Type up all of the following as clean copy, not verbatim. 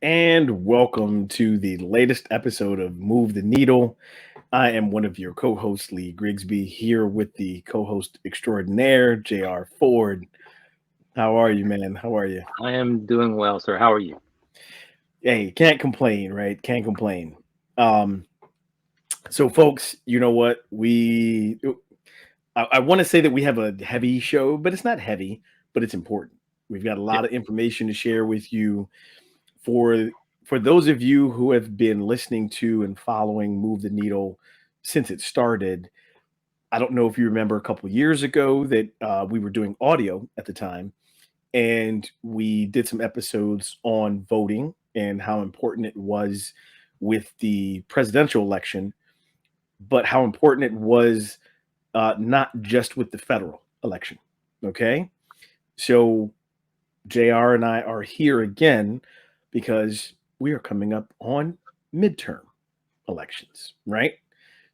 and welcome to the latest episode of Move the Needle. I am one of your co hosts, Lee Grigsby, here with the co host extraordinaire, J.R. Ford. How are you, man? How are you? I am doing well, sir. How are you? Hey, can't complain, right? Can't complain. Um, so, folks, you know what? I want to say that we have a heavy show, but it's not heavy, but it's important. We've got a Yep. lot of information to share with you for for those of you who have been listening to and following Move the Needle since it started. I don't know if you remember a couple years ago that we were doing audio at the time, and we did some episodes on voting and how important it was with the presidential election, but how important it was not just with the federal election. Okay, so JR and I are here again because we are coming up on midterm elections, right?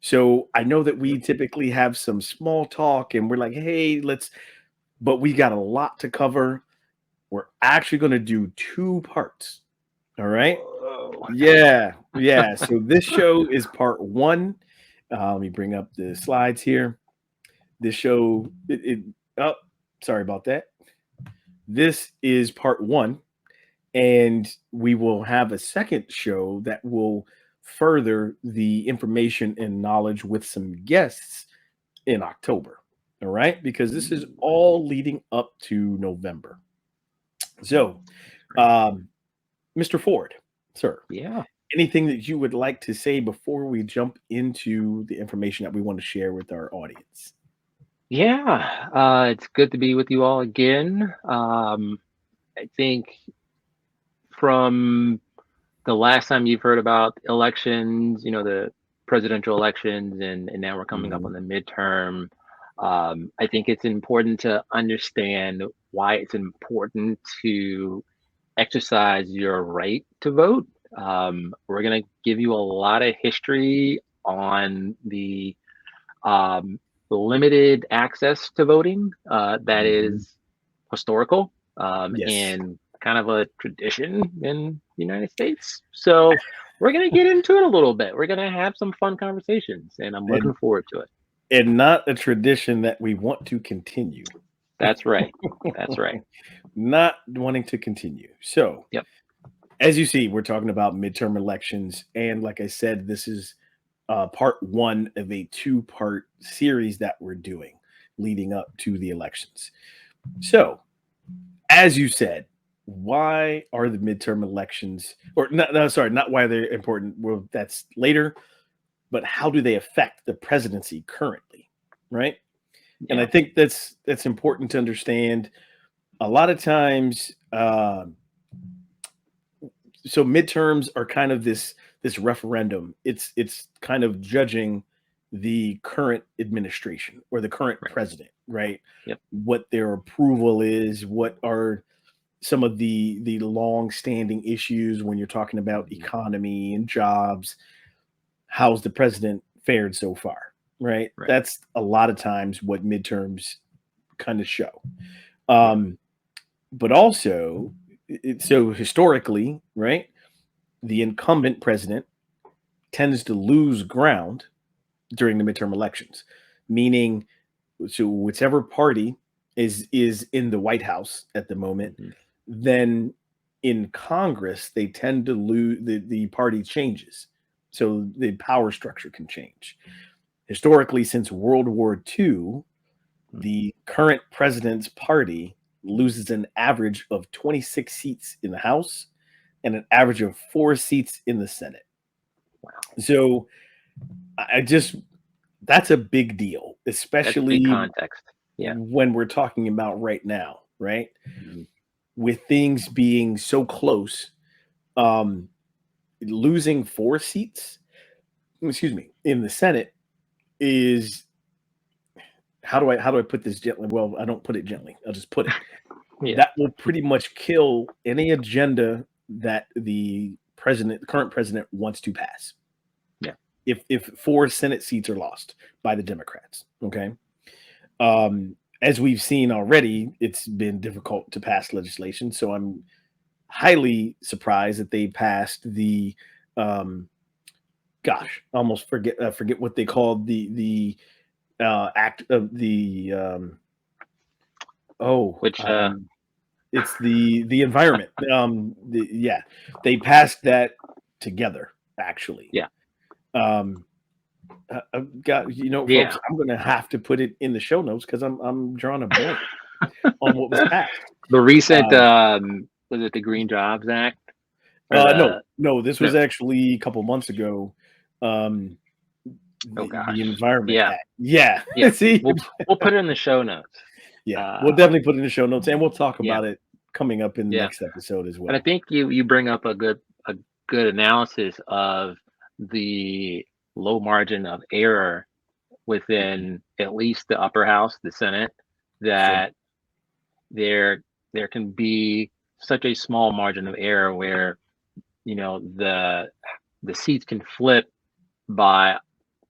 So I know that we Yep. typically have some small talk and we're like, hey, but we got a lot to cover. We're actually going to do two parts. All right. Whoa. Yeah. Yeah. So this show is part one. Let me bring up the slides here. This show, oh, sorry about that. This is part one, and we will have a second show that will further the information and knowledge with some guests in October. All right, because this is all leading up to November. So, Great. um, Mr. Ford, sir, Yeah. anything that you would like to say before we jump into the information that we want to share with our audience? Yeah. It's good to be with you all again. I think from the last time you've heard about elections, the presidential elections, and now we're coming up Mhm. on the midterm. I think it's important to understand why it's important to exercise your right to vote. We're going to give you a lot of history on um, the limited access to voting that Mhm. is historical Yes. and kind of a tradition in the United States. So we're going to get into it a little bit. We're going to have some fun conversations, and I'm looking And forward to it. not a tradition that we want to continue. That's right. That's right. Not wanting to continue. So, Yep. as you see, we're talking about midterm elections. And like I said, this is part one of a two-part series that we're doing leading up to the elections. So, as you said, why are the midterm elections, or no, sorry, not why they're important? Well, that's later, but how do they affect the presidency currently? Right. And I Yeah. think that's important to understand. A lot of times, so midterms are kind of this referendum. It's kind of judging the current administration or the current Right. president, right? Yep. What their approval is, what are some of the long standing issues when you're talking about Mhm. economy and jobs. How's the president fared so far, right? Right. That's a lot of times what midterms kind of show. Yeah. um but also, so historically, right, the incumbent president tends to lose ground during the midterm elections, meaning, so whichever party is in the White House at the moment, Hmm. then in Congress they tend to lose, the party changes, so the power structure can change. Historically, since World War II, the current president's party loses an average of 26 seats in the House and an average of 4 seats in the Senate. Wow. So I just, that's a big deal, That's big especially context. Yeah. when we're talking about right now, right? Mhm. With things being so close, um, losing 4 seats, excuse me, in the Senate is, how do I put this gently? Well, I don't put it gently. I'll just put it. Yeah. That will pretty much kill any agenda that the current president wants to pass. Yeah. If 4 Senate seats are lost by the Democrats, okay. As we've seen already, it's been difficult to pass legislation. So I'm highly surprised that they passed the um, gosh, I almost forget what they called the act of the oh Which it's the environment. Yeah, they passed that together actually. yeah, I've got, folks, yeah. I'm gonna have to put it in the show notes because I'm drawing a blank on what was passed. The recent Um, was it the Green Jobs Act or no, the no, this was no? actually a couple months ago. Um, Oh the gosh, Environment yeah, Act. Yeah, yeah. see, We'll put it in the show notes. yeah, we'll Uh, definitely put it in the show notes, and we'll talk yeah, about it coming up in the yeah. next episode as And I well. think you bring up a good analysis of the low margin of error within at least the upper house, the Senate, Sure, that there there can be such a small margin of error where the seats can flip by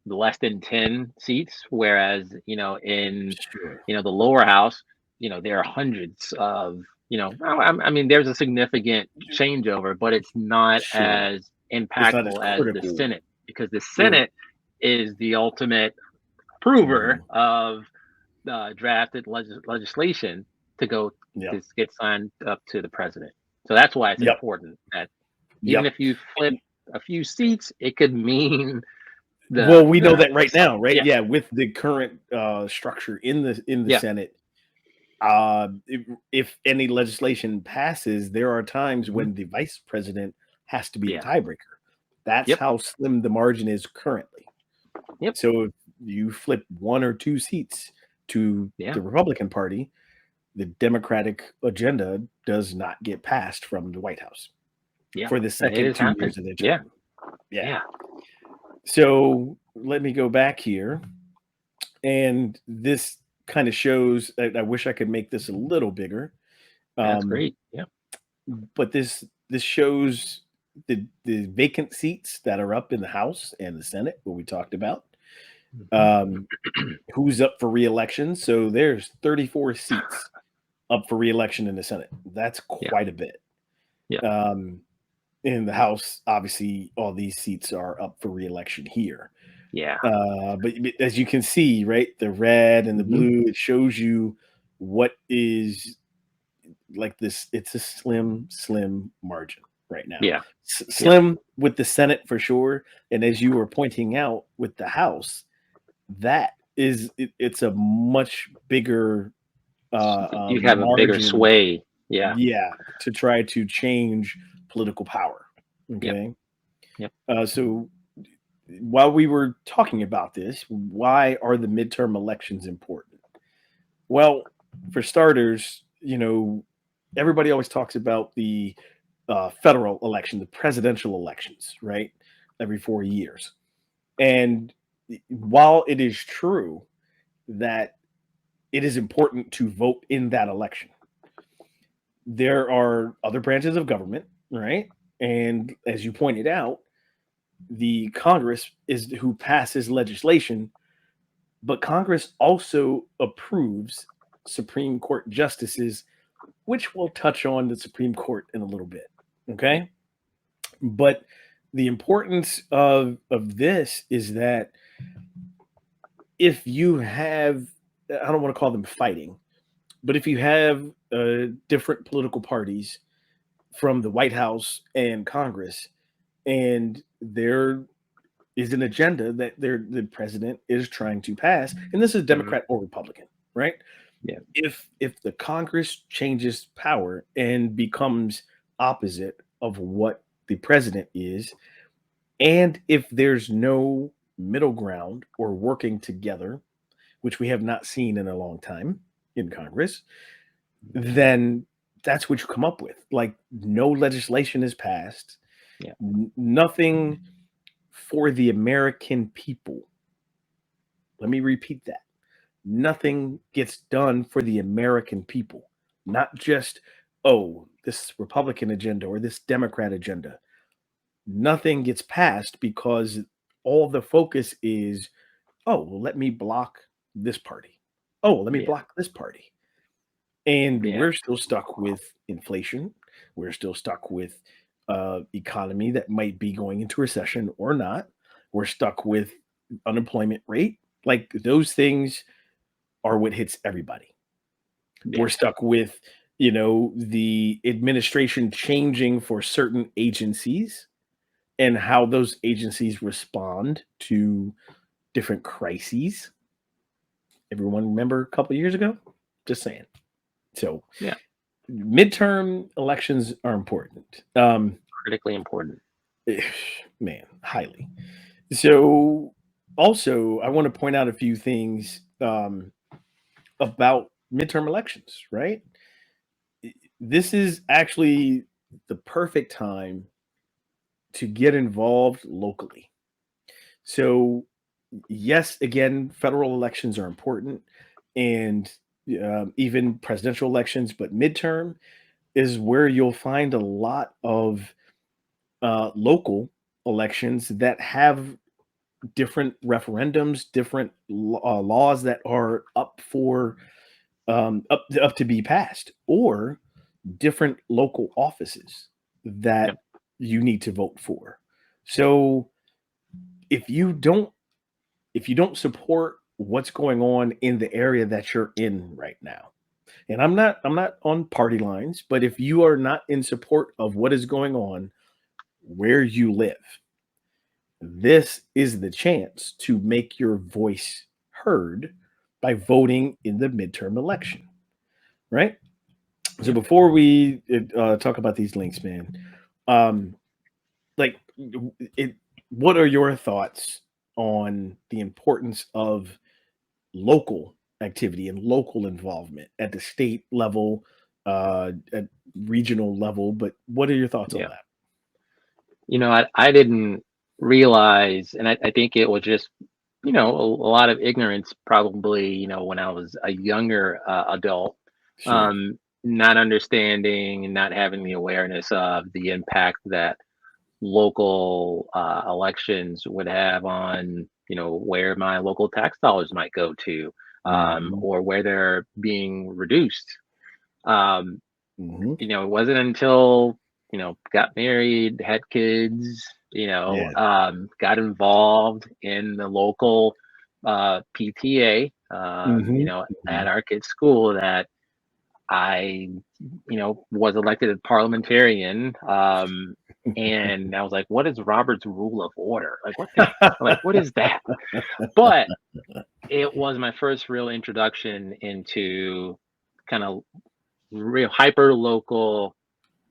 less than 10 seats, whereas in sure, the lower house, there are hundreds of I mean there's a significant changeover, but it's not sure. as It's not as impactful as the critical. Senate, because the Right. Senate is the ultimate approver Mhm. of drafted legislation to go Yep. to get signed up to the president. So that's why it's Yep. important that even Yep. if you flip And a few seats, it could mean well, we know that the right now, right? yeah, Yeah, with the current structure in the yeah, Senate, if any legislation passes, there are times mhm, when the vice president has to be the yeah, tiebreaker. That's yep, how slim the margin is currently. yep, So if you flip one or two seats to yeah, the Republican Party, the Democratic agenda does not get passed from the White House yeah, for the and it second has 2 years happened. of their Yeah, term. Yeah. yeah, So let me go back here. And this kind of shows, I wish I could make this a little bigger. that's Um, great. Yeah, but this shows the vacant seats that are up in the House and the Senate, what we talked about. mhm, Um, who's up for reelection? So there's 34 seats up for reelection in the Senate. That's yeah, quite a bit. yeah, Um, in the House, obviously, all these seats are up for reelection here. yeah, But as you can see, right, the red and the hmm, blue, it shows you what is like this. It's a slim, slim margin right now. yeah, yeah, Slim with the Senate for sure. And as you were pointing out with the House, it's a much bigger you have a bigger margin, sway. Yeah, yeah, to try to change political power. yep, Okay. yep, So while we were talking about this, why are the midterm elections important? Well, for starters, everybody always talks about the federal election, the presidential elections, right? Every 4 years. And while it is true that it is important to vote in that election, there are other branches of government, right? And as you pointed out, the Congress is who passes legislation, but Congress also approves Supreme Court justices, which we'll touch on the Supreme Court in a little bit. yeah, Okay. But the importance of this is that if you have, I don't want to call them fighting, but if you have different political parties from the White House and Congress, and there is an agenda that the president is trying to pass, and this is mhm, Democrat or Republican, right? yeah, If the Congress changes power and becomes opposite of what the president is, and if there's no middle ground or working together, which we have not seen in a long time in Congress, then that's what you come up with. Like no legislation is passed, yeah, nothing for the American people. Let me repeat that. Nothing gets done for the American people, not just, oh, this Republican agenda or this Democrat agenda. Nothing gets passed because all the focus is, oh, well, let me block this party. Oh, let me yeah, block this party. And yeah, we're still stuck with inflation. We're still stuck with economy that might be going into recession or not. We're stuck with unemployment rate. Like those things are what hits everybody. Yeah. We're stuck with, the administration changing for certain agencies and how those agencies respond to different crises. Everyone remember a couple of years ago? Just saying. So Yeah. midterm elections are important. Critically important. Man, highly. So also, I want to point out a few things about midterm elections, right? This is actually the perfect time to get involved locally. So, yes, again, federal elections are important and even presidential elections, but midterm is where you'll find a lot of local elections that have different referendums, different laws that are up for up to be passed, or different local offices that Yep. you need to vote for. So if you don't if you don't support what's going on in the area that you're in right now, and I'm not on party lines, but if you are not in support of what is going on where you live, this is the chance to make your voice heard by voting in the midterm election, right? So Yep. before we talk about these links, man, um, like it, what are your thoughts on the importance of local activity and local involvement at the state level, at regional level? But what are your thoughts on Yeah. that? I didn't realize, and I think it was just, a lot of ignorance probably, when I was a younger adult, Sure. not understanding and not having the awareness of the impact that local elections would have on, where my local tax dollars might go to, Hmm. or where they're being reduced. Um, Hmm. it wasn't until, got married, had kids, Yeah. got involved in the local PTA, Hmm. at Hmm. our kids' school that I, was elected a parliamentarian. And I was like, what is Robert's rule of order? Like, what is that? But it was my first real introduction into kind of real hyper local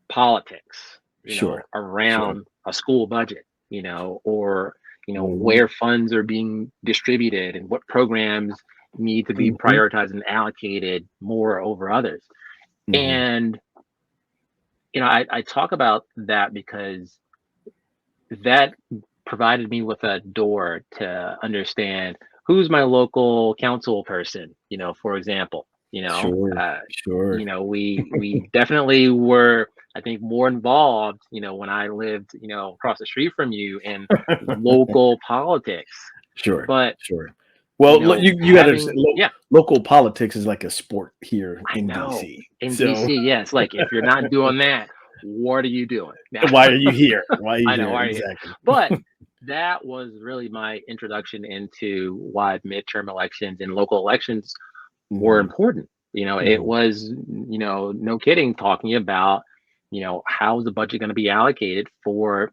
politics, Sure. Sure. around a school budget, or, Hmm. where funds are being distributed and what programs need to be Hmm. prioritized and allocated more over others. Hmm. And, I talk about that because that provided me with a door to understand who's my local council person, for example, Sure. Sure. we definitely were, I think, more involved, when I lived, across the street from you in local politics. Sure. But, Sure. Well, you got to understand. having, yeah, Local politics is like a sport here I in know, DC. in So DC, yes, like if you're not doing that, what are you doing? Now, why are you here? Why are you I know, here? are you? Exactly. But that was really my introduction into why midterm elections and local elections were Hmm. important. It Hmm. was, no kidding, talking about, how's the budget going to be allocated for,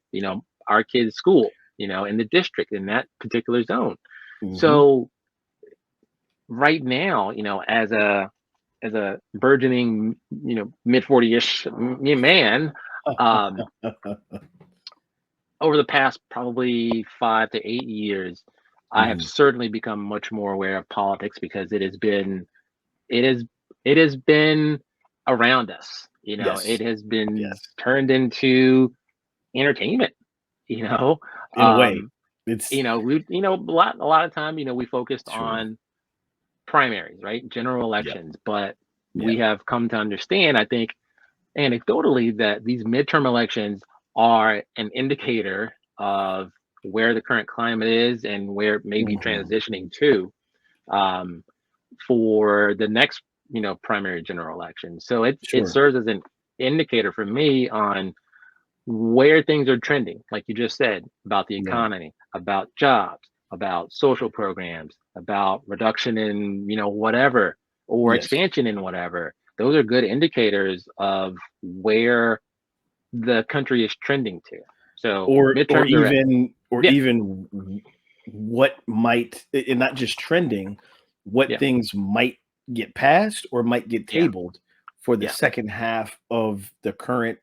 our kids' school, in the district in that particular zone. Hmm. So right now, as a burgeoning, mid 40-ish man, um, over the past probably 5 to 8 years, I have Hmm. certainly become much more aware of politics because it is it has been around us. It Yes. has been Yes. turned into entertainment. You know, In a way, um, it's a lot of time, we focused sure. on primaries, right, general Yep. elections, but we Yep. have come to understand, I think, anecdotally, that these midterm elections are an indicator of where the current climate is and where it may be Hmm. transitioning to, for the next, primary general election. So it Sure. serves as an indicator for me on where things are trending, like you just said, about the Yeah. economy, about jobs, about social programs, about reduction in, whatever, or Yes. expansion in whatever. Those are good indicators of where the country is trending to. So Or midterms are at, yeah, even what might, and not just trending, what yeah, things might get passed or might get yeah, tabled for the yeah, second half of the current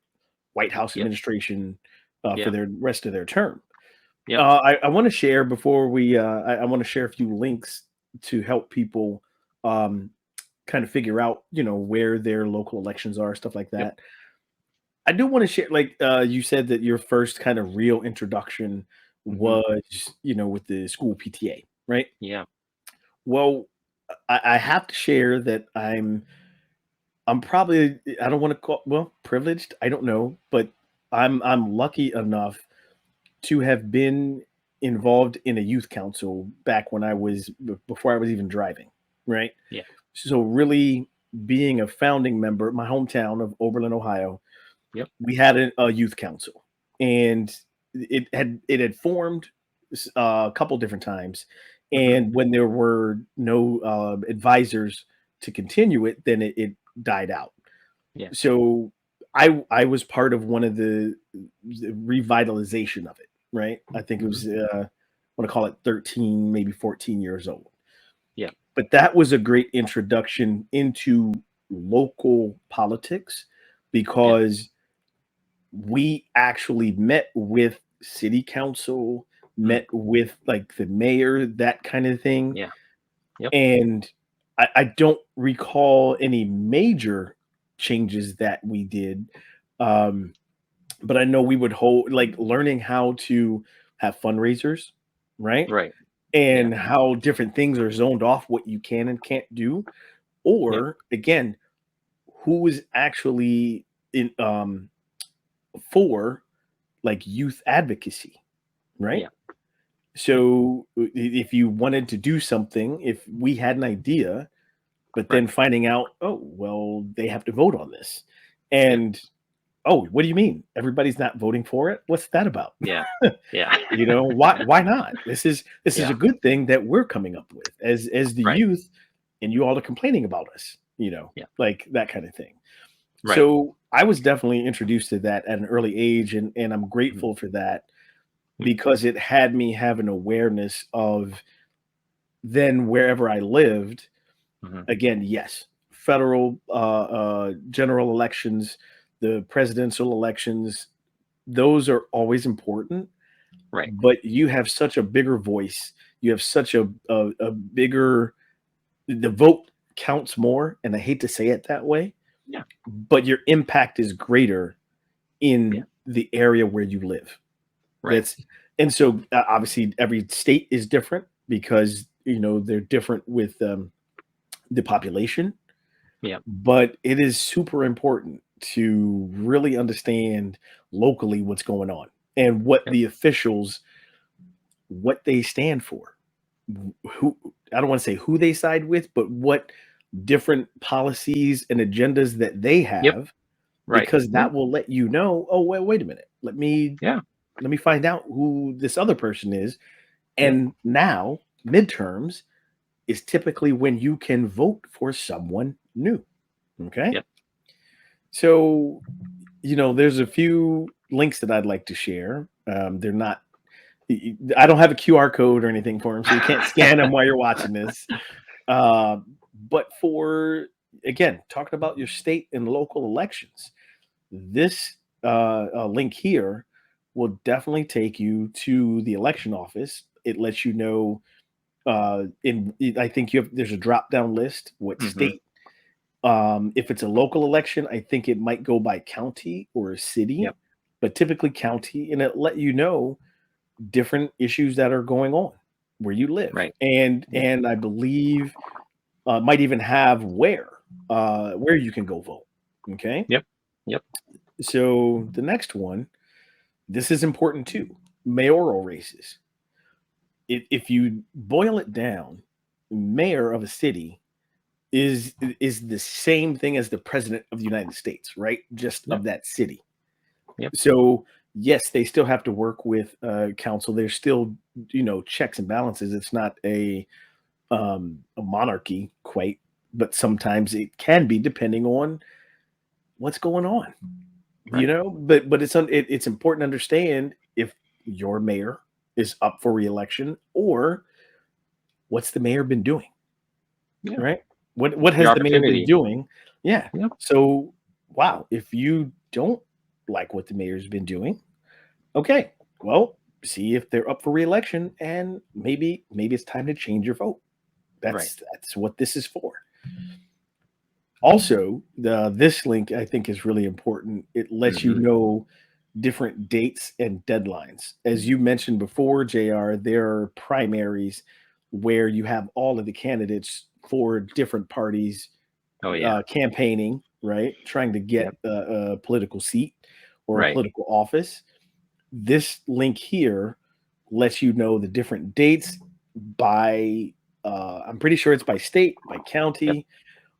White House yep, administration, for yeah, their rest of their term. yep, I want to share before we. I want to share a few links to help people um, kind of figure out, where their local elections are, stuff like yep, that. I do want to share, like, you said that your first kind of real introduction hmm, was, with the school PTA, right? yeah, Well, I have to share that I'm probably, I don't want to call, well, privileged. I don't know, but I'm lucky enough to have been involved in a youth council back when I was before I was even driving, right? yeah, So really being a founding member, my hometown of Oberlin, Ohio, yep, we had a youth council, and it had formed a couple different times, hmm, and when there were no advisors to continue it, then it died out. yeah, So I was part of one of the revitalization of it, right? I think it hmm, was I want to call it 13, maybe 14 years old. yeah, But that was a great introduction into local politics yeah, because we actually met with city council, mm, met with like the mayor, that kind of thing. yeah, yep, And I don't recall any major changes that we did. Um, but I know we would hold, like, learning how to have fundraisers, right? right, yeah, And how different things are zoned off, what you can and can't do. yep, Or again, who is actually in for like youth advocacy, right? yeah, yep, So if you wanted to do something, if we had an idea, but right, then finding out, oh, well, they have to vote on this. yep, And oh, what do you mean? Everybody's not voting for it? What's that about? yeah, yeah, Why not? This is a yeah, good thing that we're coming up with as the right, youth, and you all are complaining about us, yeah, like that kind of thing. right, So I was definitely introduced to that at an early age, and I'm mhm, grateful for that mm, because it had me have an awareness of then wherever I lived. mhm, Again, yes, federal general elections, the presidential elections, those are always important, right, but you have such a bigger voice. You have such a bigger, the vote counts more, and I hate to say it that way, yeah, but your impact is greater yeah, in the area where you live. right, That's and so obviously every state is different because they're different with the population, yeah, but it is super important to really understand locally what's going on and what yep, the officials, what they stand for. Who, I don't want to say who they side with, but what different policies and agendas that they yep, have, right, because yep, that will let you know, oh, wait a minute. yeah, Let me find out who this other person is. yep, And now midterms is typically when you can vote for someone new. Okay. yep, So, there's a few links that I'd like to share. They're not, I don't have a QR code or anything for them, so you can't scan them while you're watching this. Uh, but for, again, talking about your state and local elections, this link here will definitely take you to the election office. It lets you know, I think there's a drop down list, what mhm, state. If it's a local election, I think it might go by county or a city, yep, but typically county, and it let you know different issues that are going on where you live, right, and yep, and I believe might even have where you can go vote. Okay, yep, yep, so the next one, this is important too. Mayoral races. If you boil it down, mayor of a city is the same thing as the president of the United States, right? Just Yep. of that city. Yep. So yes, they still have to work with council. There's still checks and balances. It's not a monarchy quite, but sometimes it can be depending on what's going on. Right. But it's important to understand if your mayor is up for reelection or what's the mayor been doing, Yeah. right? What Your has the mayor been opportunity. doing? Yeah. Yep. So wow, if you don't like what the mayor's been doing, okay, well, see if they're up for reelection, and maybe it's time to change your vote. Right. That's what this is for. Also, this link I think is really important. It lets you Hmm. know different dates and deadlines. As you mentioned before, JR, there are primaries where you have all of the candidates for different parties Oh yeah. campaigning, right? Trying to get Yep. a political seat or a Right. political office. This link here lets you know the different dates by, I'm pretty sure it's by state, by Yep. county,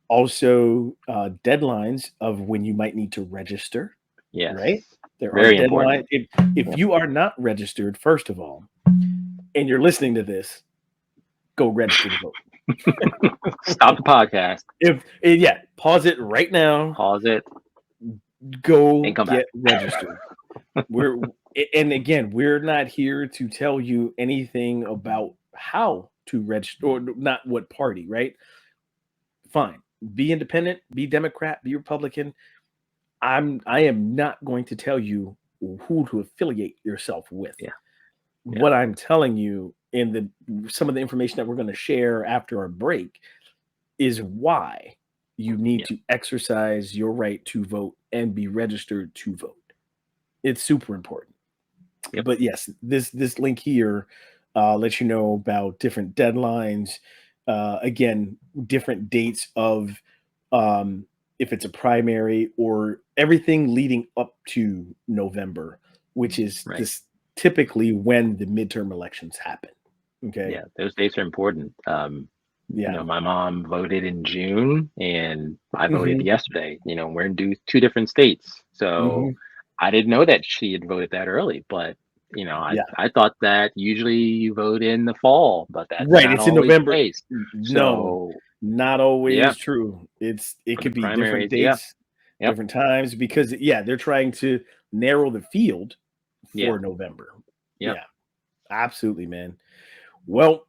also deadlines of when you might need to register, Yes. right? There are Very important. deadlines. If Yep. you are not registered, first of all, and you're listening to this, go register to vote. Stop the podcast. Yeah, pause it right now. Pause it and Go come back. get registered. We're and again, we're not here to tell you anything about how to register or not what party, right? Fine. Be independent, be Democrat, be Republican. I am not going to tell you who to affiliate yourself with. Yeah. Yeah. What I'm telling you in the some of the information that we're going to share after our break is why you need Yeah. to exercise your right to vote and be registered to vote. It's super important. Yep. But yes, this link here lets you know about different deadlines. Again, different dates of um, if it's a primary or everything leading up to November, which is Right. this typically when the midterm elections happen. Okay. Yeah. Those dates are important. Yeah. My mom voted in June and I voted Hmm. yesterday. We're in two different states. So Hmm. I didn't know that she had voted that early, but Yeah. I thought that usually you vote in the fall, but that's Right. not It's in always the November. case. No, So not yeah, always true. It for the could be different primaries, yeah. dates, Yep. different times because yeah, they're trying to narrow the field Yeah. for November. Yep. Yeah, absolutely, man. Well,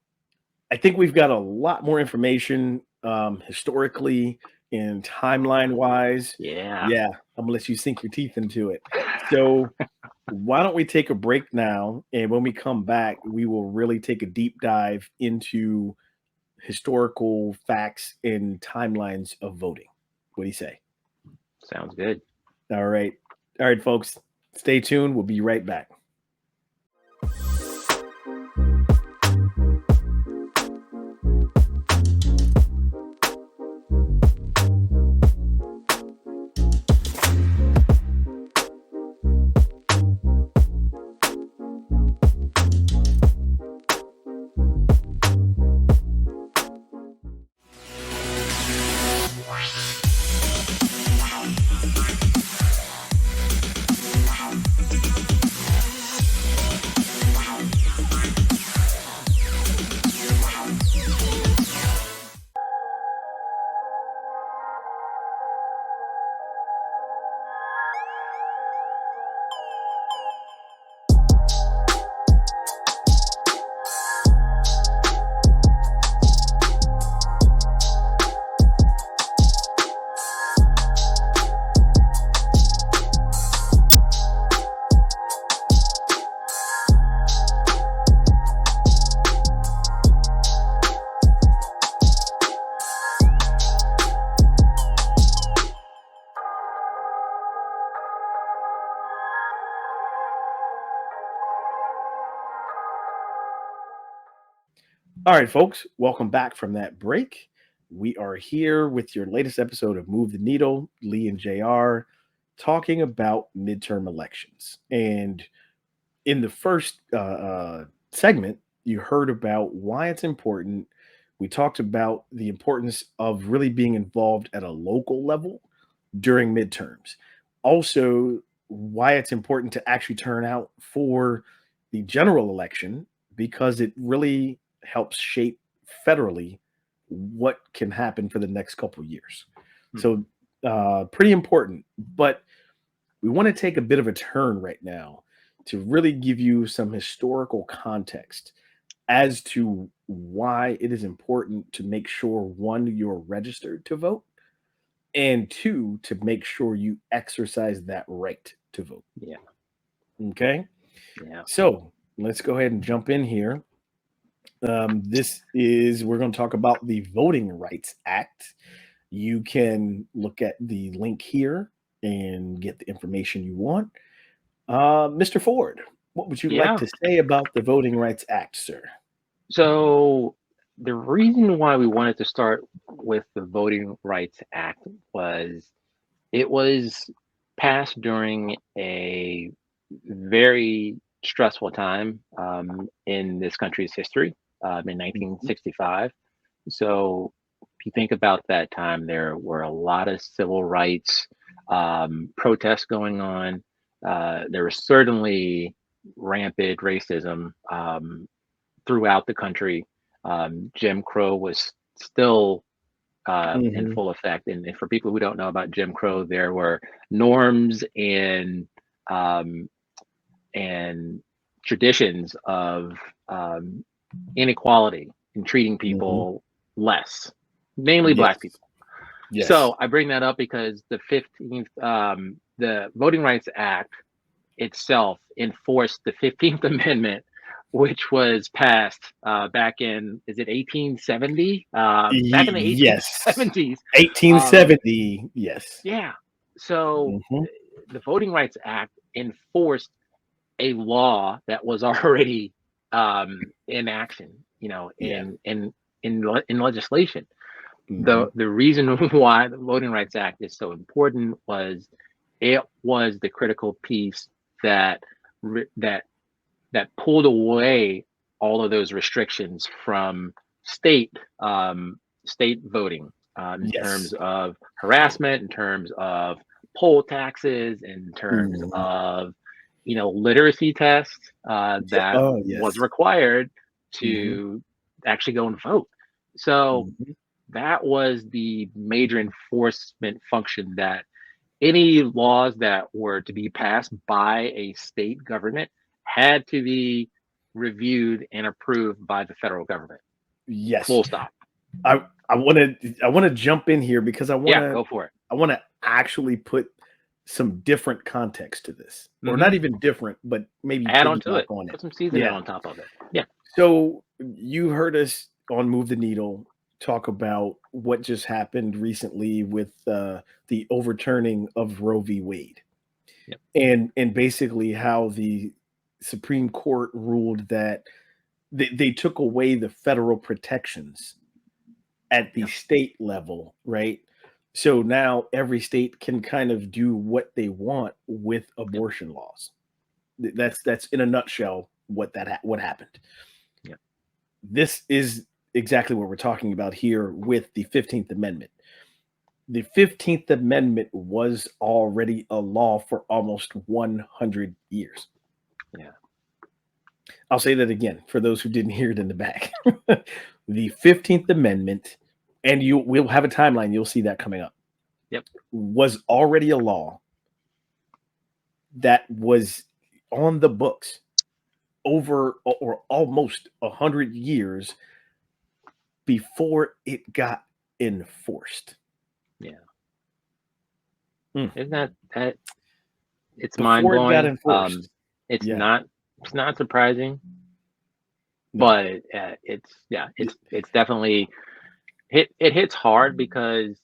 I think we've got a lot more information historically and timeline wise. Yeah. Yeah, I'm gonna let you sink your teeth into it. So why don't we take a break now? And when we come back, we will really take a deep dive into historical facts and timelines of voting. What do you say? Sounds good. All right. All right, folks. Stay tuned. We'll be right back. All right, folks. Welcome back from that break. We are here with your latest episode of Move the Needle, Lee and JR, talking about midterm elections. And in the first segment, you heard about why it's important, We talked about the importance of really being involved at a local level during midterms. Also, why it's important to actually turn out for the general election because it really helps shape federally what can happen for the next couple of years. Mhm. So, pretty important. But we want to take a bit of a turn right now to really give you some historical context as to why it is important to make sure one, you're registered to vote, and two, to make sure you exercise that right to vote. Yeah. Okay. Yeah. So let's go ahead and jump in here. We're going to talk about the Voting Rights Act. You can look at the link here and get the information you want. Mr. Ford, what would you like Yeah. to say about the Voting Rights Act, sir? So the reason why we wanted to start with the Voting Rights Act was it was passed during a very stressful time in this country's history in Mhm, 1965. So if you think about that time, there were a lot of civil rights protests going on. There was certainly rampant racism throughout the country. Jim Crow was still in mhm, full effect. And for people who don't know about Jim Crow, there were norms um, and traditions of um, inequality in treating mhm. people less, mainly Black Yes, people. yes. So I bring that up because the Voting Rights Act itself enforced the 15th Amendment, which was passed back in, is it 1870? Back in the Yes. 1870s. Um, 1870, yes. yeah. So Mhm. the Voting Rights Act enforced a law that was already in action, Yeah. in legislation. Mhm. The reason why the Voting Rights Act is so important was it was the critical piece that that pulled away all of those restrictions from state state voting in terms Yes. of harassment, in terms of poll taxes, in terms Mhm. of literacy tests Yeah. that Oh, was yes. required Mhm. to actually go and vote. So Mhm. that was the major enforcement function that any laws that were to be passed by a state government had to be reviewed and approved by the federal government. Yes. Full stop. I wanna jump in here because Yeah, go for it. I wanna actually put some different context to this, or Hmm. not even different, but maybe Add on to piggyback it. on it. Put some seasoning Yeah. on top of it. Yeah. So you heard us on Move the Needle talk about what just happened recently with the overturning of Roe v. Wade, Yep. and basically how the Supreme Court ruled that they took away the federal protections at the Yep. state level, right? So now every state can kind of do what they want with Yep. abortion laws. Yep. That's in a nutshell what happened. Yep. This is exactly what we're talking about here with the 15th Amendment. The 15th Amendment was already a law for almost 100 years. Yeah. I'll say that again for those who didn't hear it in the back. The 15th Amendment, and we'll have a timeline, you'll see that coming up, Yep. was already a law that was on the books over or almost 100 years before it got enforced. Yeah. Mm. Isn't that it's mind Before it got blowing. enforced. It's Yeah. not surprising, No. but it's definitely it hits hard because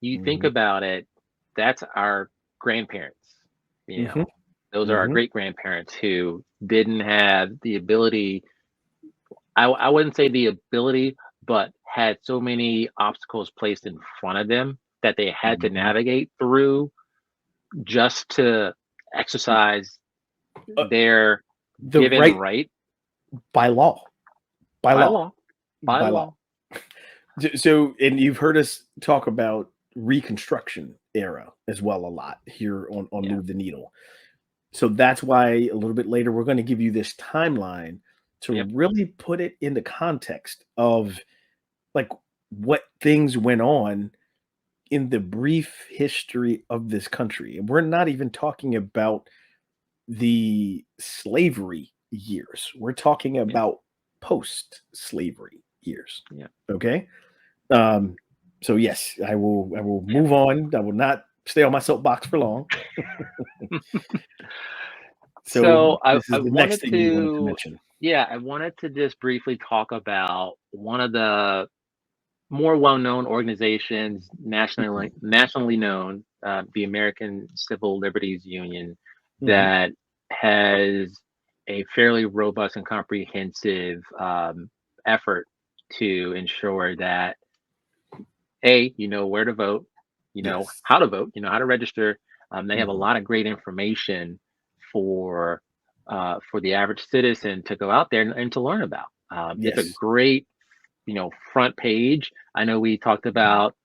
you think Mhm. about it, that's our grandparents, you Mhm. know. Those are our Mhm. great grandparents who didn't have the ability, I wouldn't say the ability, but had so many obstacles placed in front of them that they had to Mhm. navigate through just to exercise Uh, their the given right right by law. By by law. law, by By law. law. So, and you've heard us talk about Reconstruction era as well a lot here on Yeah. Move the Needle. So that's why a little bit later we're going to give you this timeline to Yep. really put it in the context of like what things went on in the brief history of this country. And we're not even talking about the slavery years. We're talking Yep. about post-slavery years. Yep. Okay? Um, so yes, I will Yep. move on. I will not stay on my soapbox for long. So So this is I the next wanted thing you wanted to to, mention. yeah, I wanted to just briefly talk about one of the more well-known organizations, Mhm, nationally known, the American Civil Liberties Union, mhm. that has a fairly robust and comprehensive effort to ensure that you know where to vote, you know Yes. how to vote, you know how to register. They have a Mhm. lot of great information for for the average citizen to go out there and to learn about. It's a Yes. great, you know, front page. I know we talked about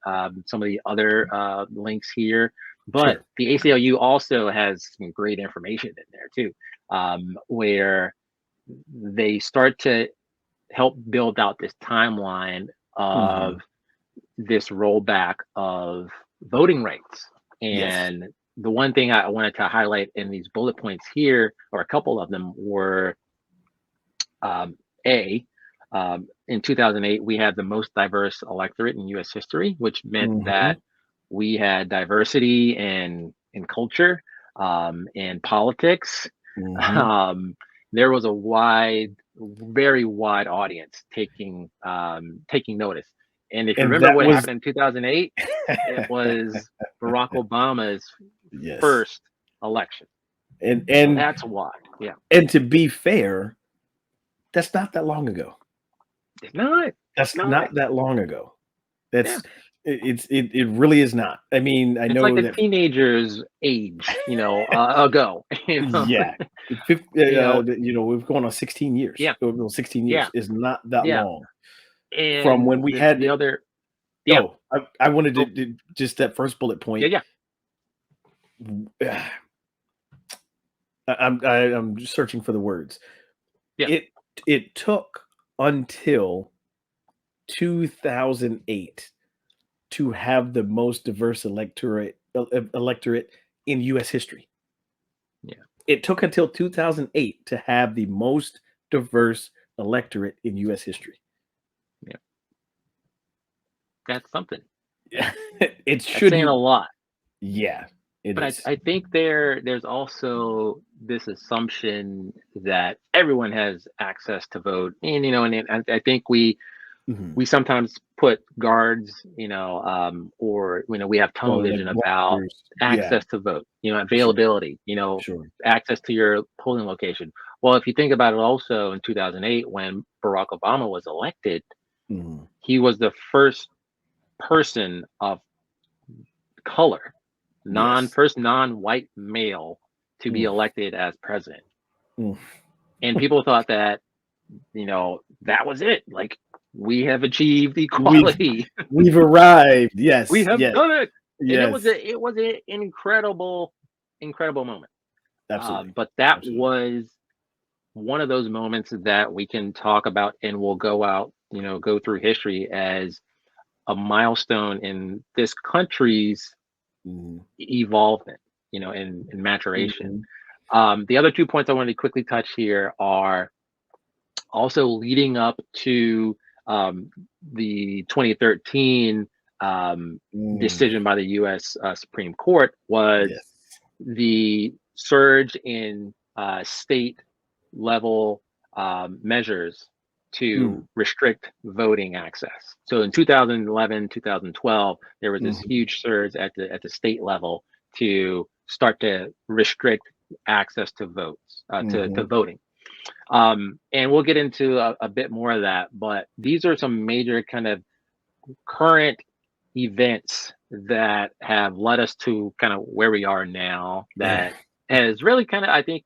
some of the other links here, but Sure. the ACLU also has some great information in there too, where they start to help build out this timeline of Mhm. this rollback of voting rights. Yes. And the one thing I wanted to highlight in these bullet points here, or a couple of them, were um, A, in 2008, we had the most diverse electorate in US history, which meant Mhm. that we had diversity in culture, in politics. Mhm. Um, there was a wide, very wide audience taking notice. And if you And remember that what was happened in 2008, it was Barack Obama's yes. first election. And So and that's why. Yeah. and to be fair, that's not that long ago. It's not. It's That's not. not that long ago. Yeah. That's it really is not. I mean, I It's like know a that teenager's age, you know, ago, you know? yeah. You know, We've gone on 16 years. yeah, Well, 16 yeah, years is not that yeah, long from and when we the had other, yeah, oh, I wanted oh, to just that first bullet yeah, point. yeah, I'm just searching for the words. yeah, It it took until 2008 to have the most diverse electorate in US history. yeah, It took until 2008 to have the most diverse electorate in US history. yeah. That's something. Yeah, It that's saying a shouldn't lot. yeah, it But is. I think there's also this assumption that everyone has access to vote, and you know, and I think Mhm. we sometimes put guards, you know, or you know, we have tunnel Or like vision about blockers. Yeah, access to vote, you know, sure, availability, you know, sure. access to your polling location. Well, if you think about it, also in 2008, when Barack Obama was elected, Mhm. he was the first person of color, Yes. non-white male to be Mm, elected as president. mm. And people thought that, you know, that was it. Like, we have achieved We've equality. we've arrived. We Yes, have yes, done it. And yes. it was an incredible moment. Absolutely, But that absolutely. was one of those moments that we can talk about and will go out, you know, go through history as a milestone in this country's Mhm, evolvement, you know, and maturation. mhm, The other 2 points I wanted to quickly touch here are also leading up to um, the 2013 um, mm. decision by the U.S. Supreme Court was Yes. the surge in state level measures to Mm, restrict voting access. So in 2011, 2012, there was this mhm, huge surge at the state level to start to restrict access to votes to mhm. voting. And we'll get into a bit more of that, but these are some major kind of current events that have led us to kind of where we are now that has really kind of, I think,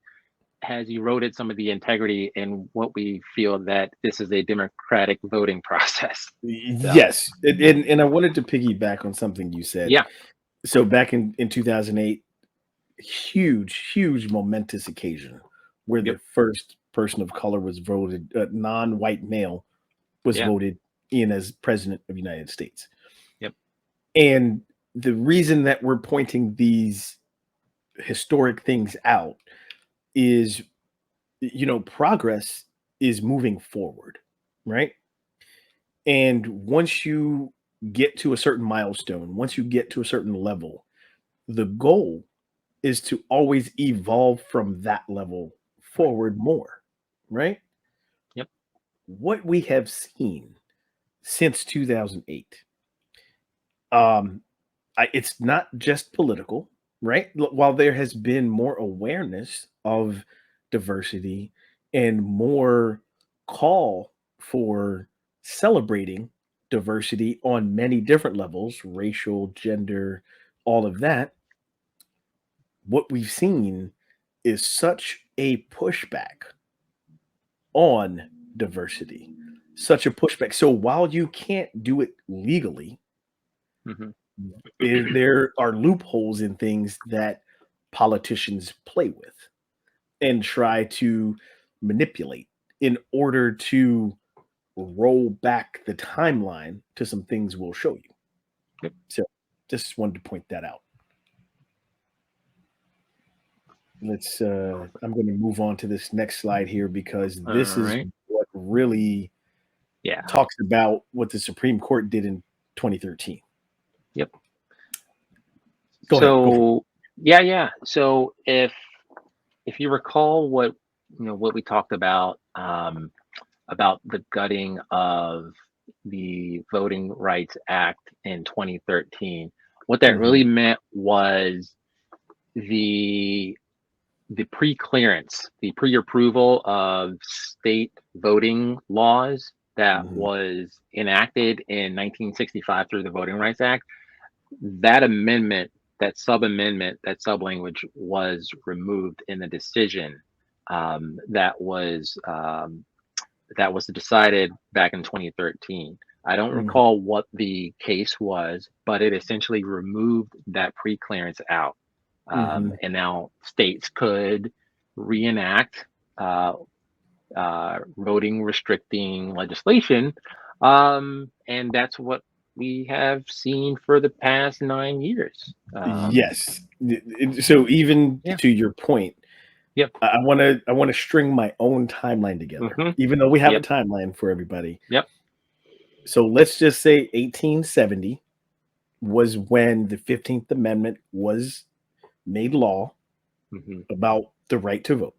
has eroded some of the integrity in what we feel that this is a democratic voting process. So, Yes, and I wanted to piggyback on something you said. yeah, So back in 2008, huge momentous occasion where yep, the first person of color was voted, non-white male was yeah, voted in as president of the United States. yep, And the reason that we're pointing these historic things out is, progress is moving forward, right? And once you get to a certain milestone, once you get to a certain level, the goal is to always evolve from that level right, forward more, right? yep, What we have seen since 2008, um, it's not just political, right? While there has been more awareness of diversity and more call for celebrating diversity on many different levels, racial, gender, all of that, what we've seen is such a pushback on diversity, such a pushback. So while you can't do it legally, hmm there are loopholes in things that politicians play with and try to manipulate in order to roll back the timeline to some things we'll show you. yep. So just wanted to point that out. I'm going to move on to this next slide here because All this is right, what really yeah, talks about what the Supreme Court did in 2013. yep. Go ahead. Go for So, yeah, yeah. So if you recall what what we talked about the gutting of the Voting Rights Act in 2013, what it. that really meant was the the pre-clearance, the pre-approval of state voting laws that Hmm. was enacted in 1965 through the Voting Rights Act. That amendment, that sub-amendment, that sub-language was removed in the decision that was decided back in 2013. I don't Hmm. recall what the case was, but it essentially removed that pre-clearance out. Hmm. And now states could reenact uh, voting restricting legislation. And that's what we have seen for the past 9 years. Yes. So even Yeah. to your point, Yep. I want to string my own timeline together, hmm even though we have a Yep. timeline for everybody. Yep. So let's just say 1870 was when the 15th Amendment was made law hmm about the right to vote.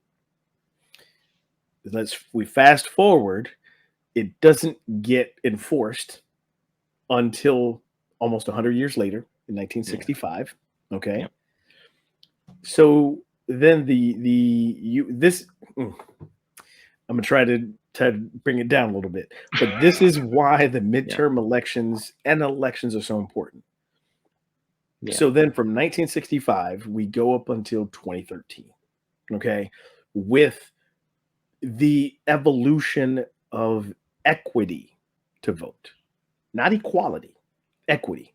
We fast forward, it doesn't get enforced until almost 100 years later in Yeah. 1965. Okay. Yep. So then the you this I'm gonna try to bring it down a little bit, but this is why the Yeah. midterm elections and elections are so important. Yeah. So then from 1965, we go up until 2013, okay, with the evolution of equity to vote, not equality, equity.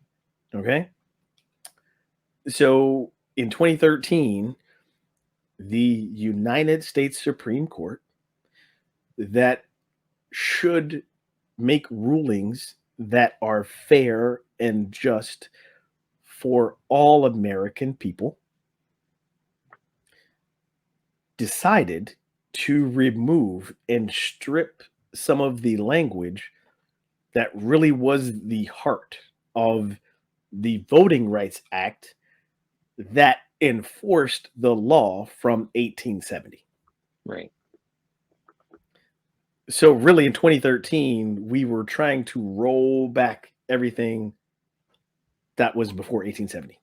Okay. So in 2013, the United States Supreme Court that should make rulings that are fair and just for all American people decided to remove and strip some of the language that really was the heart of the Voting Rights Act that enforced the law from 1870. Right. So, really, in 2013, we were trying to roll back everything that was before 1870.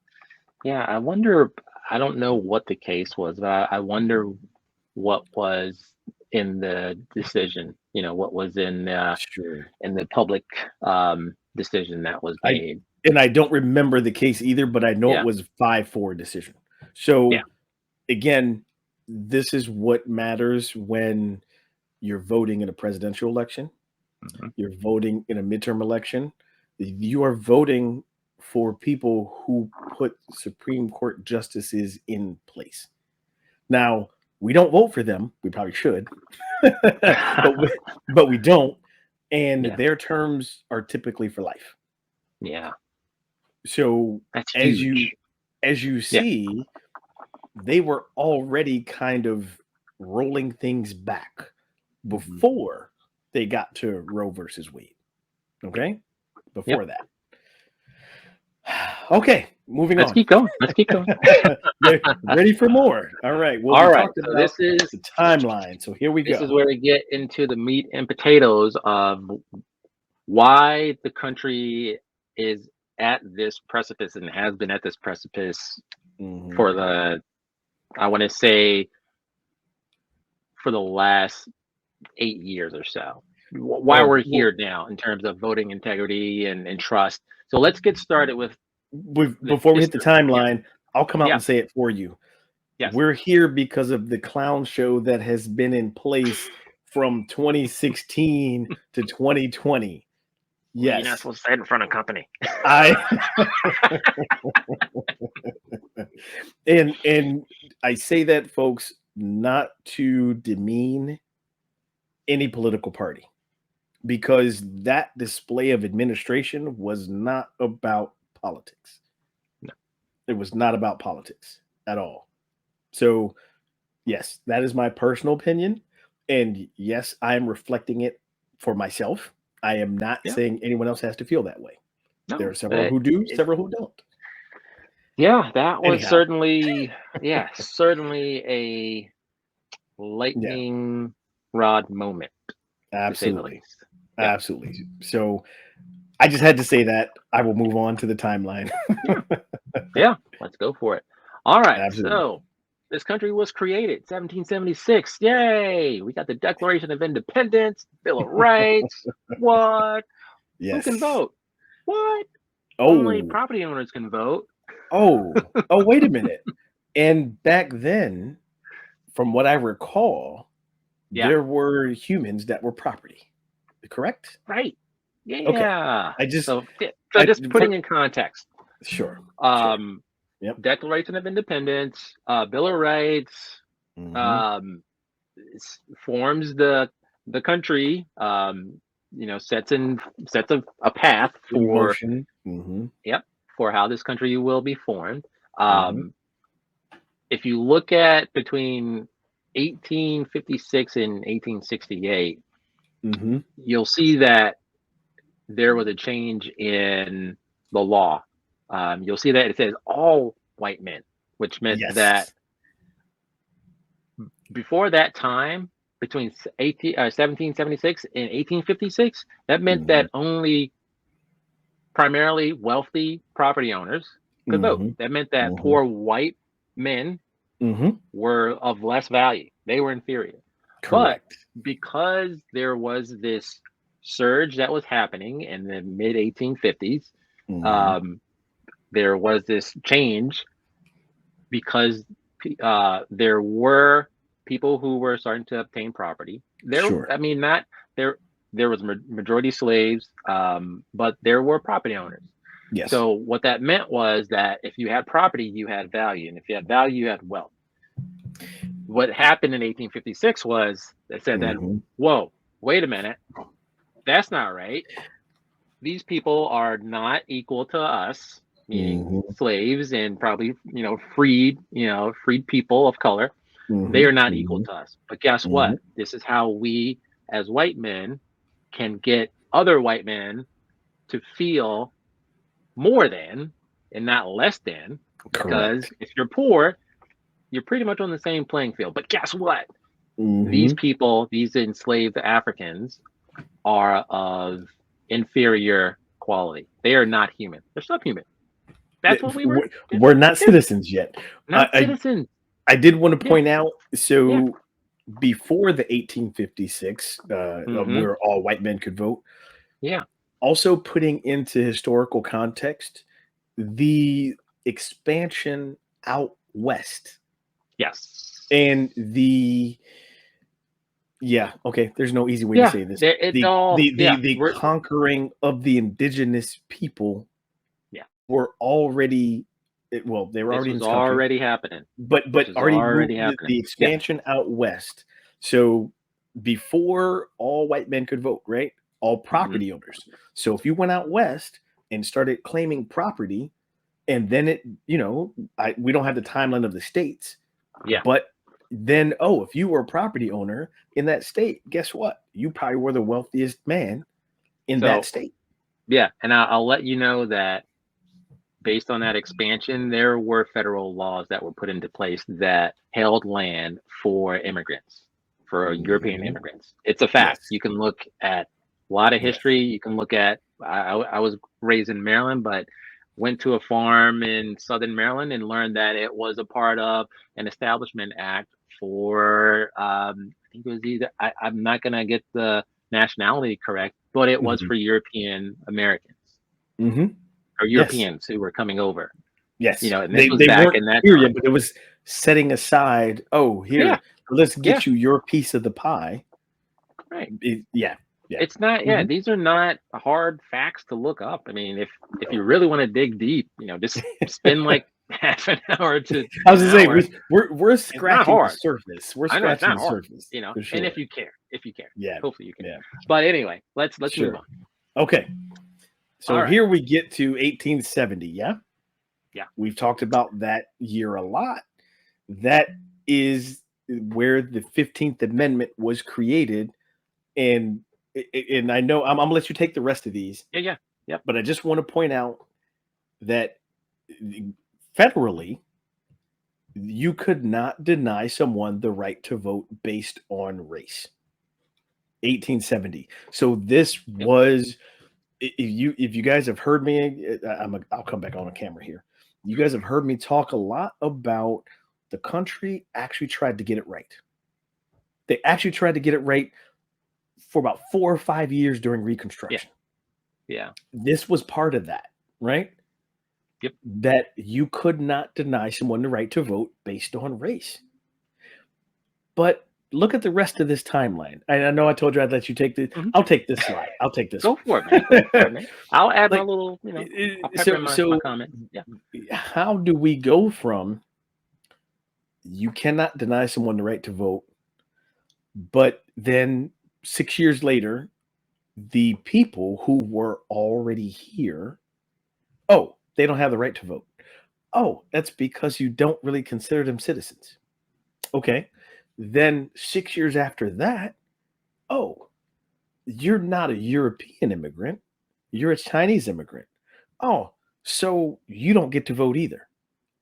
Yeah. I wonder. I don't know what the case was, but I wonder what was in the decision. What was Sure. in the public decision that was I made. and I don't remember the case either, but I know it Yeah. was 5-4 decision. Yeah. So again, this is what matters when you're voting in a presidential election, Mhm. you're voting in a midterm election. You are voting for people who put Supreme Court justices in place. Now, we don't vote for them. We probably should, but we don't. And Yeah, their terms are typically for life. yeah, So that's as you huge. as you Yeah. see, they were already kind of rolling things back Mhm. before they got to Roe versus Wade. Okay? Yep. Before that. Okay, moving Let's on. keep going. Let's keep going. Ready for more? All right. Well, All we right. talked So about the timeline. So here we this is go. where we get into the meat and potatoes of why the country is at this precipice and has been at this precipice Hmm. for the, I want to say, for the last 8 years or so. Why Oh, we're well, here now in terms of voting integrity and trust. So let's get started with the before we hit the history. Yeah. timeline, I'll come out Yeah. and say it for you. Yes. We're here because of the clown show that has been in place from 2016 to 2020. Well, you're not Yes, supposed to say it in front of company. I and I say that, folks, not to demean any political party, because that display of administration was not about politics. No. It was not about politics at all. So, yes, that is my personal opinion. And yes, I am reflecting it for myself. I am not Yeah. saying anyone else has to feel that way. There No. are several But who do, several who don't. yeah, that was Anyhow, certainly, yeah, certainly a yeah, lightning rod moment, to say the absolutely. least. Yeah. Absolutely. So I just had to say that. I will move on to the timeline. Yeah. Yeah. Let's go for it. All right. Absolutely. So this country was created 1776. Yay. We got the Declaration of Independence, Bill of Rights. What? Who can Yes. vote? What? Only Oh, property owners can vote. oh, wait a minute. And back then, from what I recall, Yeah. there were humans that were property. Correct? Right. Okay. Yeah. I just, So I, just for, putting in context. sure, sure. Um, Yep. Declaration of Independence, Bill of Rights, Hmm. um, forms the country. Sets a path In for, motion. Hmm. yep, for how this country will be formed. Hmm. Um, if you look at between 1856 and 1868, Hmm. you'll see that there was a change in the law. You'll see that it says all white men, which meant that Yes. before that time, between 1776 and 1856, that meant Hmm. that only primarily wealthy property owners could vote. Hmm. That meant that Hmm. poor white men Hmm. were of less value, they were inferior. But Correct. because there was this surge that was happening in the mid 1850s, Hmm. um, there was this change because there were people who were starting to obtain property. Sure. I mean, not there. There was majority slaves, but there were property owners. Yes. So what that meant was that if you had property, you had value, and if you had value, you had wealth. What happened in 1856 was they said that, Hmm. whoa, wait a minute, that's not right. These people are not equal to us, meaning Hmm. slaves and probably freed people of color. They Hmm. are not equal Hmm. to us. But guess Hmm. what? This is how we as white men can get other white men to feel more than and not less than, because Correct. if you're poor, you're pretty much on the same playing field. But guess what? These Hmm. people, these enslaved Africans, are of inferior quality. They are not human. They're subhuman. That's what we were. We're not Yeah, citizens yet. I, not I citizens. I did want to Yeah, point out. yeah. So before the 1856, Mm-hmm. where all white men could vote, Yeah. also putting into historical context the expansion out west. Yes. And yeah, okay, there's no easy way to Yeah, say this. there it's The all the yeah, the the conquering of the indigenous people yeah. were already well, they were This already in was this country, already happening. but This was already already moved happening. the Yeah. expansion out west. So before all white men could vote, right? All Mhm. property owners. So if you went out west and started claiming property, and then we don't have the timeline of the states, Yeah. but then if you were a property owner in that state, guess what? You probably were the wealthiest man in that So, state. yeah, and I'll let you know that based on that expansion, there were federal laws that were put into place that held land for immigrants, for European Mhm. immigrants. It's a fact. Yes. You can look at a lot of Yes. history. You can look at, I was raised in Maryland, but went to a farm in Southern Maryland and learned that it was a part of an Establishment Act for, I think it was either, I'm not going to get the nationality correct, but it was Mhm. for European Americans Mhm. or Yes. Europeans who were coming over, Yes. and this They was they back weren't in that here time. yet, but it was setting aside, "Oh, Yeah, here, let's yeah, get you your piece of the pie." right. Yeah. Yeah. It's not, yeah, Mhm. these are not hard facts to look up. I mean, if you really want to dig deep, just spend like half an hour to I was an gonna say hour. we're It's not scratching the hard. surface. We're I know it's scratching not the hard, surface for and sure. if you care, Yeah. hopefully you care. Yeah. But anyway, let's move Sure. on. Okay. So All right. here we get to 1870. Yeah. Yeah. We've talked about that year a lot. That is where the 15th Amendment was created. And and I know I'm gonna let you take the rest of these, Yeah. Yeah. Yep. but I just want to point out that federally, you could not deny someone the right to vote based on race. 1870. So this Yep. was if you guys have heard me, I'll come back on the camera here. You guys have heard me talk a lot about the country actually tried to get it right. They actually tried to get it right for about 4 or 5 years during Yeah. Reconstruction. Yeah. This was part of that, right? Yep. That you could not deny someone the right to vote based on race. But look at the rest of this timeline. I know I told you I'd let you take the. Mhm. I'll take this slide. I'll take this Go for it, man. Go for one. it, man. I'll add my Like, little, I'll pepper in so my so comments. Yeah. how do we go from you cannot deny someone the right to vote, but then 6 years later, the people who were already here, oh, they don't have the right to vote. Oh, that's because you don't really consider them citizens. Okay. Then 6 years after that, oh, you're not a European immigrant. You're a Chinese immigrant. Oh, so you don't get to vote either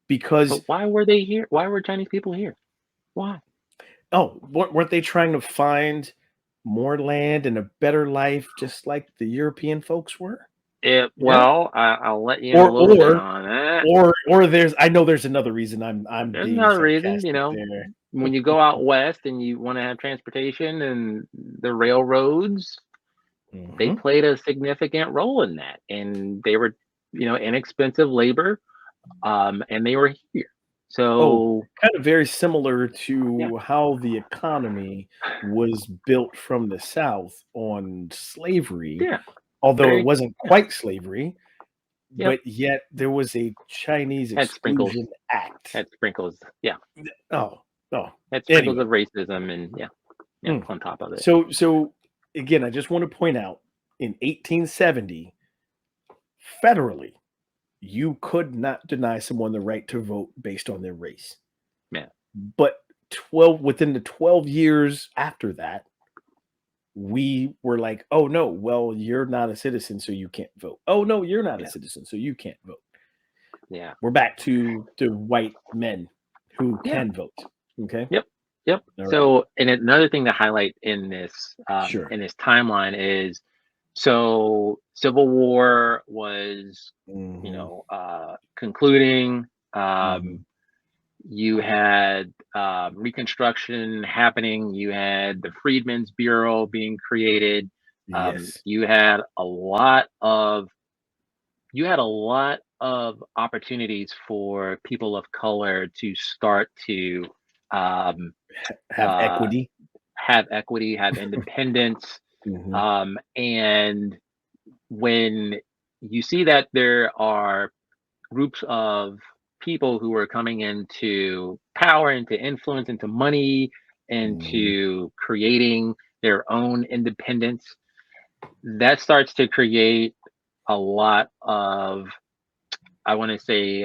because But why were they here? Why were Chinese people here? Why? weren't they trying to find more land and a better life just like the European folks were? Yeah. I'll let you in a Or little bit or on that. or there's I know there's another reason I'm There's being another reason, sarcastic there. when you go out west and you want to have transportation and the railroads, they Mhm. played a significant role in that. And they were, inexpensive labor, and they were here. Oh, So, kind of very similar yeah, to how the economy was built from the South on slavery, yeah, although it very, wasn't yeah, quite slavery, yep. but yet there was a Chinese Had sprinkles, Exclusion Act. had sprinkles, yeah, Oh, oh, had sprinkles anyway. of racism and, yeah, yeah, Mm. on top of it. So again, I just want to point out in 1870, federally, you could not deny someone the right to vote based on their race. Yeah. But 12 within the 12 years after that, we were like, "Oh no, well, you're not a citizen, so you can't vote. Oh no, you're not a Yeah. citizen, so you can't vote." Yeah. We're back to the white men who Yeah. can vote. Okay. Yep. Yep. All right. So, and another thing to highlight Sure. in this timeline is, so Civil War was, Hmm. concluding. Hmm. You had Reconstruction happening. You had the Freedmen's Bureau being created. Yes. You had a lot of opportunities for people of color to start to um, Have uh, equity. have equity, have independence. Hmm. And when you see that there are groups of people who are coming into power, into influence, into money, Hmm. into creating their own independence, that starts to create a lot of, I want to say,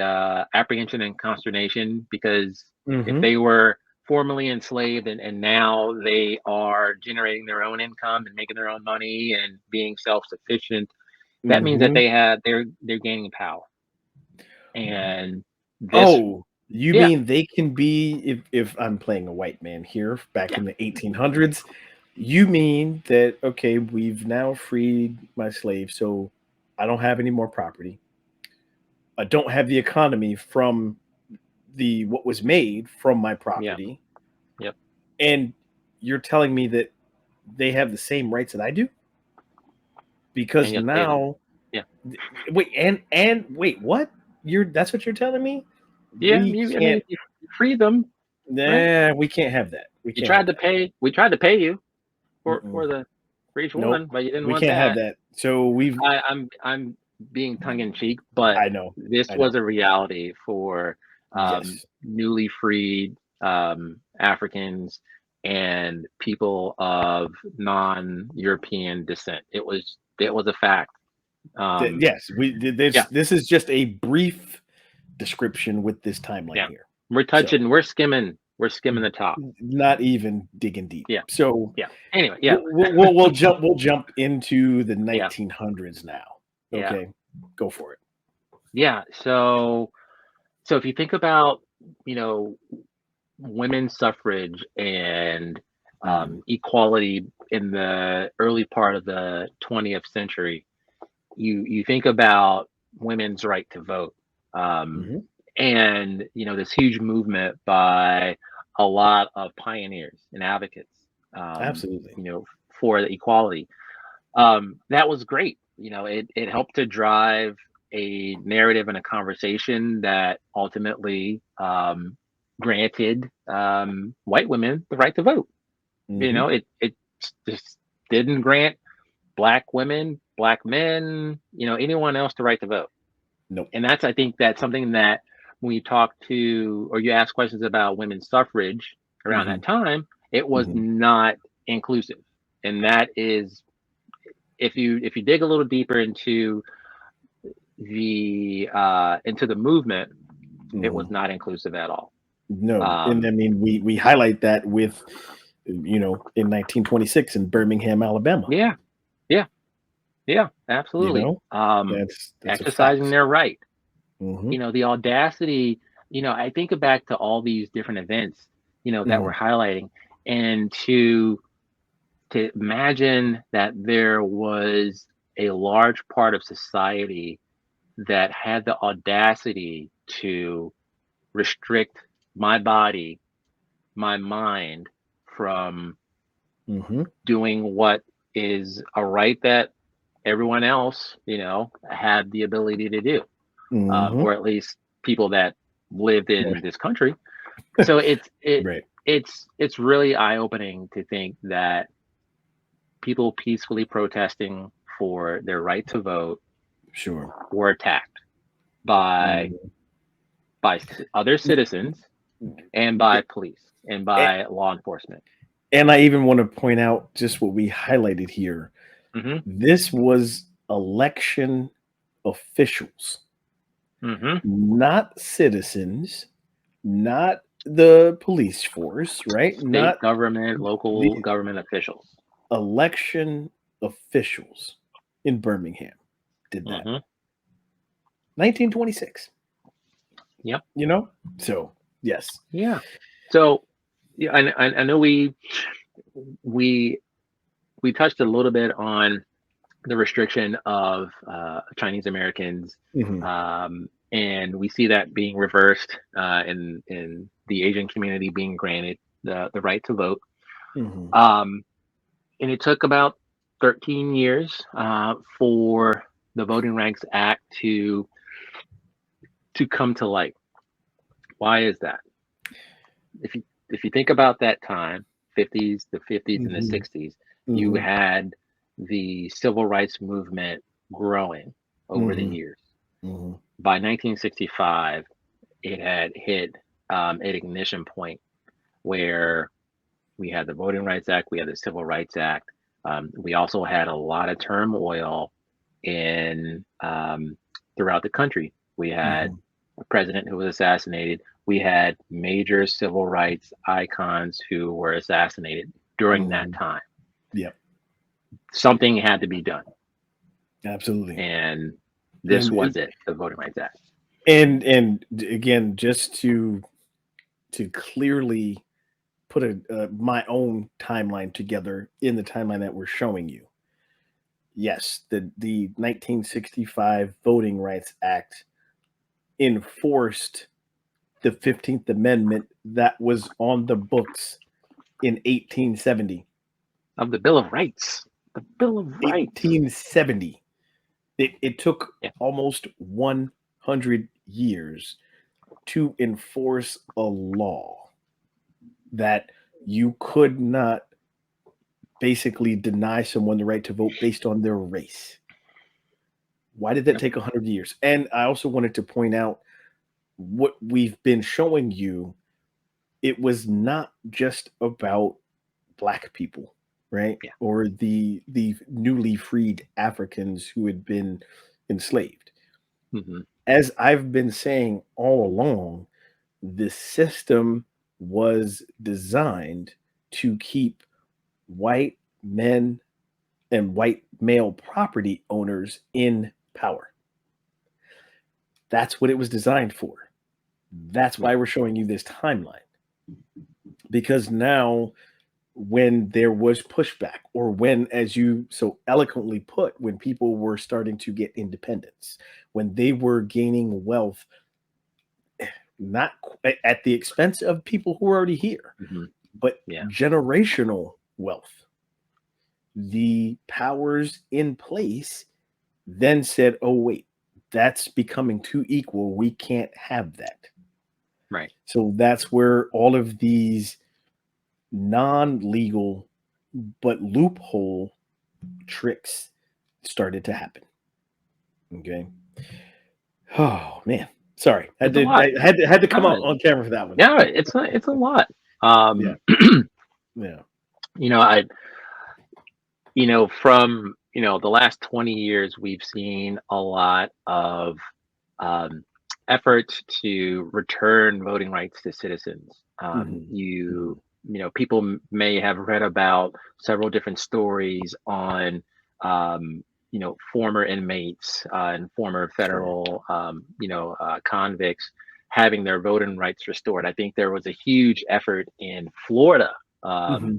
apprehension and consternation, because if Hmm. they were formerly enslaved, and now they are generating their own income and making their own money and being self-sufficient, that means that Hmm. they're gaining power. And this, Oh, you yeah, mean they can be, if I'm playing a white man here back yeah, in the 1800s, you mean that okay, we've now freed my slaves, so I don't have any more property. I don't have the economy from the what was made from my yeah, property, yep, and you're telling me that they have the same rights that I do? and Because yet they, now, yeah, wait, and wait, what? That's what you're telling me? yeah. We I can't. mean, you free them, right? Nah, we can't have that. We You can't have tried to that. pay. We tried to pay you Mm-mm. for the for each Nope. one, but you didn't We want can't have that. that. So we've. I'm being tongue in cheek, but I know. this I was know. a reality for Yes. newly freed Africans and people of non-European descent. It was a fact. Um, Yes. yeah, This is just a brief description with this timeline yeah. here. We're So touching. We're skimming the top. not even digging deep. Yeah, So yeah. Anyway, yeah, we'll jump into the yeah, 1900s now. yeah, Okay, go for it. yeah. So if you think about, you know, women's suffrage and Hmm. equality in the early part of the 20th century, you think about women's right to vote, um, Hmm. and this huge movement by a lot of pioneers and advocates, um, Absolutely. you know, for the equality. That was great. It helped to drive a narrative and a conversation that ultimately granted white women the right to vote. Hmm. It just didn't grant black women, black men, anyone else the right to vote. Nope. And I think that's something that when you talk to, or you ask questions about women's suffrage around Hmm. that time, it was Hmm. not inclusive. And that is, if you dig a little deeper into the movement, it was Hmm. not inclusive at all. No, and I Um, mean we highlight that with in 1926 in Birmingham, Alabama. yeah, yeah, yeah, You absolutely. know, that's a Exercising fact. their right. Hmm. The audacity. I think back to all these different events, that we're Hmm. highlighting, and to imagine that there was a large part of society that had the audacity to restrict my body, my mind, from Hmm. doing what is a right that everyone else, had the ability to do, Hmm. or at least people that lived in this country. So Right. it's really eye opening to think that people peacefully protesting for their right to vote Sure. were attacked by Mhm. other citizens and by police and A- by law enforcement. And I even want to point out just what we highlighted here. Hmm. This was election officials, Hmm. not citizens, not the police force, right? State Not government, local the government officials. election officials in Birmingham did that. Hmm. 1926, Yep. you know? So, yes. Yeah. So, yeah, I know we we touched a little bit on the restriction of Chinese Americans, Hmm. and we see that being reversed in the Asian community being granted the right to vote. Hmm. Um, and it took about 13 years for the Voting Rights Act to come to light. Why is that? If you if you think about that time, 50s, the 50s and the Hmm. 60s, you Hmm. had the civil rights movement growing over the Hmm. years. Hmm. By 1965, it had hit an ignition point where we had the Voting Rights Act, we had the Civil Rights Act. We also had a lot of turmoil in throughout the country. We had Hmm. a president who was assassinated. We had major civil rights icons who were assassinated during that Hmm. time. Yep, Something had to be done, absolutely. and this And was it, the Voting Rights Act. again, just to clearly put my own timeline together in the timeline that we're showing you. Yes, the 1965 Voting Rights Act enforced the 15th Amendment that was on the books in 1870. Of the Bill of Rights. The Bill of Rights. 1870. It took Yeah. almost 100 years to enforce a law that you could not basically deny someone the right to vote based on their race. Why did that Yep. take 100 years? And I also wanted to point out what we've been showing you. It was not just about black people, right? Yeah. Or the newly freed Africans who had been enslaved. Hmm. As I've been saying all along, the system was designed to keep white men and white male property owners in power. That's what it was designed for. That's Yeah. why we're showing you this timeline. Because now, when there was pushback, or when, as you so eloquently put, when people were starting to get independence, when they were gaining wealth, not at the expense of people who are already here, Hmm. but Yeah. generational wealth, the powers in place then said, oh, wait, that's becoming too equal. We can't have that. Right. So that's where all of these non legal but loophole tricks started to happen. Okay. Oh, man. Sorry. It's a lot. Had to come No, out on camera for that one. yeah, it's a lot. Yeah. Um, Yeah. you know, I from the last 20 years, we've seen a lot of um, efforts to return voting rights to citizens. Hmm. Hmm. People may have read about several different stories on former inmates and former Sure. federal convicts having their voting rights restored. I think there was a huge effort in Florida. Hmm.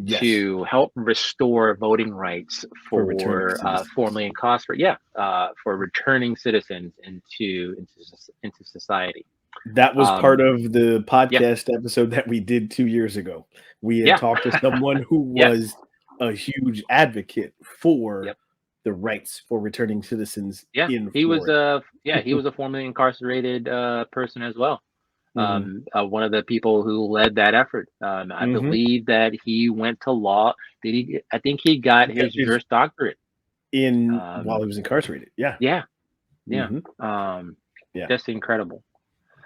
Yes. To help restore voting rights For returning for citizens. formerly incarcerated, for returning citizens into society. That was part Um, of the yeah, podcast episode that we did 2 years ago. We had yeah, talked to someone who yeah, was a huge advocate for yep, the rights for returning citizens yeah. in Florida. He was a formerly incarcerated person as well. Hmm. One of the people who led that effort. I Hmm. believe that he went to law. Did he? I think he got Yeah, his is Juris Doctorate. in while Um, he was incarcerated. Yeah. yeah, yeah. Hmm. Um, Yeah. just incredible.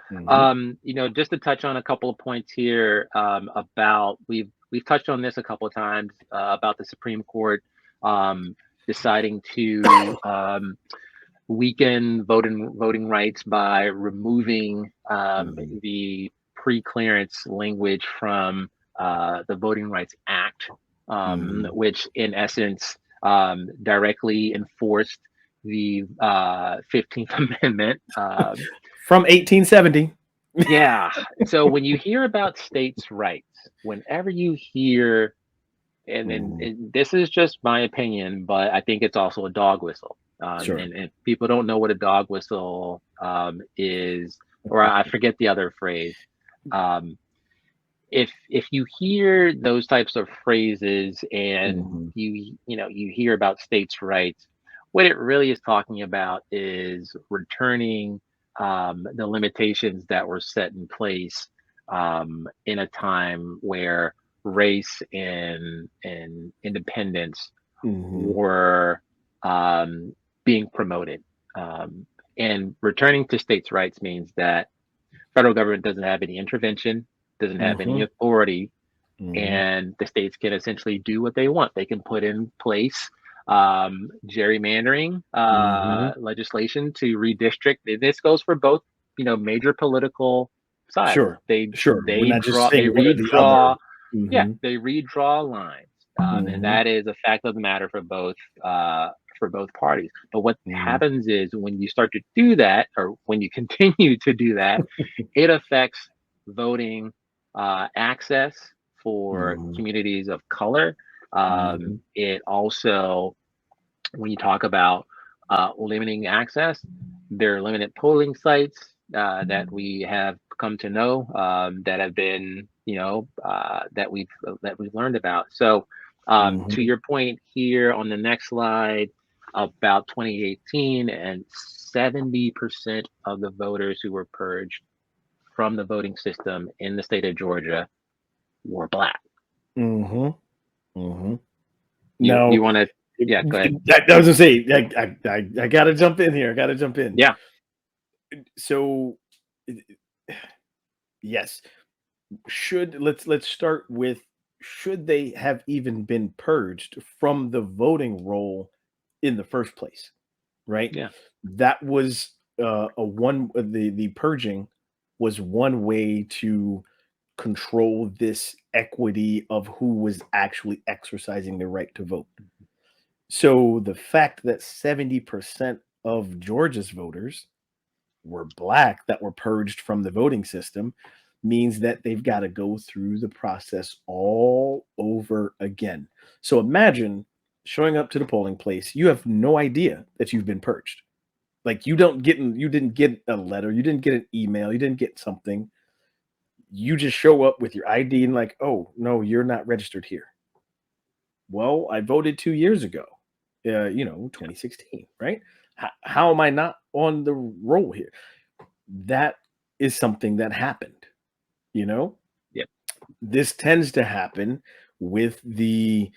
Hmm. Just to touch on a couple of points here about we've touched on this a couple of times about the Supreme Court um, deciding to weaken voting rights by removing Hmm. the pre-clearance language from the Voting Rights Act, Hmm. which in essence directly enforced the 15th Amendment. From 1870. Yeah. So when you hear about states' rights, whenever you hear, Hmm. and this is just my opinion, but I think it's also a dog whistle. Sure. And people don't know what a dog whistle is, or I forget the other phrase. Um, if you hear those types of phrases and Hmm. you hear about states' rights, what it really is talking about is returning the limitations that were set in place in a time where race and independence Hmm. were being promoted. Um, and returning to states' rights means that federal government doesn't have any intervention, doesn't have any Hmm. authority, Hmm. and the states can essentially do what they want. They can put in place gerrymandering Hmm. legislation to redistrict. This goes for both, major political sides. Sure. Sure. We're not just They saying one or the other. redraw, yeah, Hmm. they redraw lines, and Hmm. that is a fact of the matter for both parties. But what Hmm. happens is when you start to do that, or when you continue to do that, it affects voting access for Hmm. communities of color. Hmm. It also, when you talk about limiting access, there are limited polling sites that we have come to know, that have been, that we've learned about. So, to Hmm. your point here on the next slide about 2018, and 70% of the voters who were purged from the voting system in the state of Georgia were black. Hmm. Hmm. You Now, want to? Yeah, go ahead. I was gonna say, I gotta jump in here. I gotta jump in. Yeah, So, yes, let's start with, should they have even been purged from the voting roll in the first place? Right. yeah, That was a one. The purging was one way to control this equity of who was actually exercising their right to vote. So the fact that 70% of Georgia's voters were black that were purged from the voting system means that they've got to go through the process all over again. So imagine showing up to the polling place, you have no idea that you've been purged. Like you didn't get a letter, you didn't get an email, you didn't get something. You just show up with your ID and like, "Oh, no, you're not registered here." Well, I voted 2 years ago, 2016, right? How am I not on the roll here? That is something that happened, you know? yeah, This tends to happen with the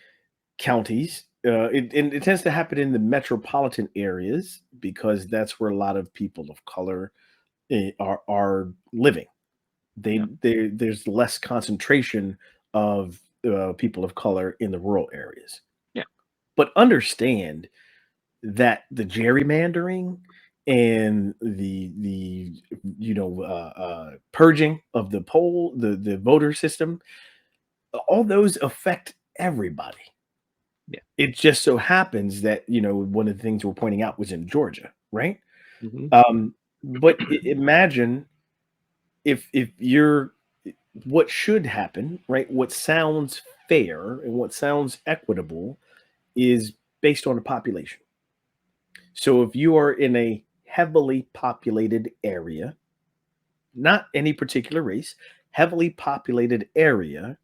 counties. It tends to happen in the metropolitan areas because that's where a lot of people of color are living. yeah, There's less concentration of people of color in the rural areas. yeah, But understand that the gerrymandering and the purging of the voter system, all those affect everybody. yeah. It just so happens that one of the things we're pointing out was in Georgia, right? Hmm. But imagine if you're what should happen, right? What sounds fair and what sounds equitable is based on the population. So if you are in a heavily populated area, not any particular race, heavily populated area,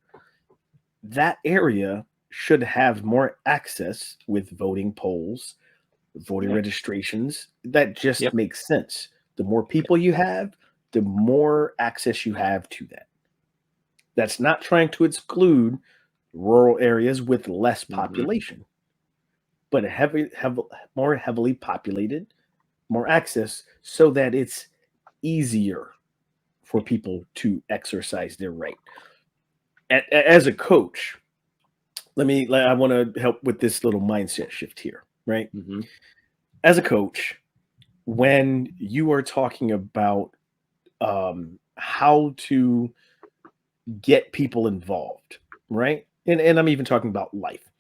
that area should have more access with voting polls, voting Yeah, registrations. That just yep, makes sense. The more people you have, the more access you have to that. That's not trying to exclude rural areas with less hmm, population, but more heavily populated, more access so that it's easier for people to exercise their right. As a coach, I want to help with this little mindset shift here, right? hmm, As a coach, when you are talking about how to get people involved, right? And I'm even talking about life.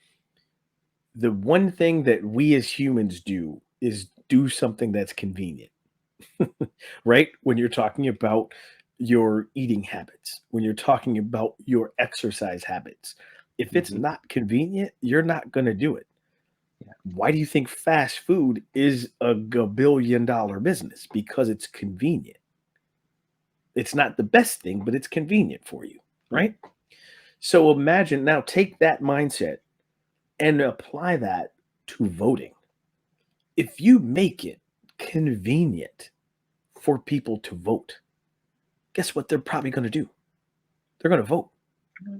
The one thing that we as humans do is do something that's convenient, right? When you're talking about your eating habits, when you're talking about your exercise habits, if it's hmm, not convenient, you're not going to do it. yeah, Why do you think fast food is a $1 billion business? Because it's convenient. It's not the best thing, but it's convenient for you, yeah, right? So imagine now, take that mindset and apply that to voting. If you make it convenient for people to vote, guess what they're probably going to do? They're going to vote.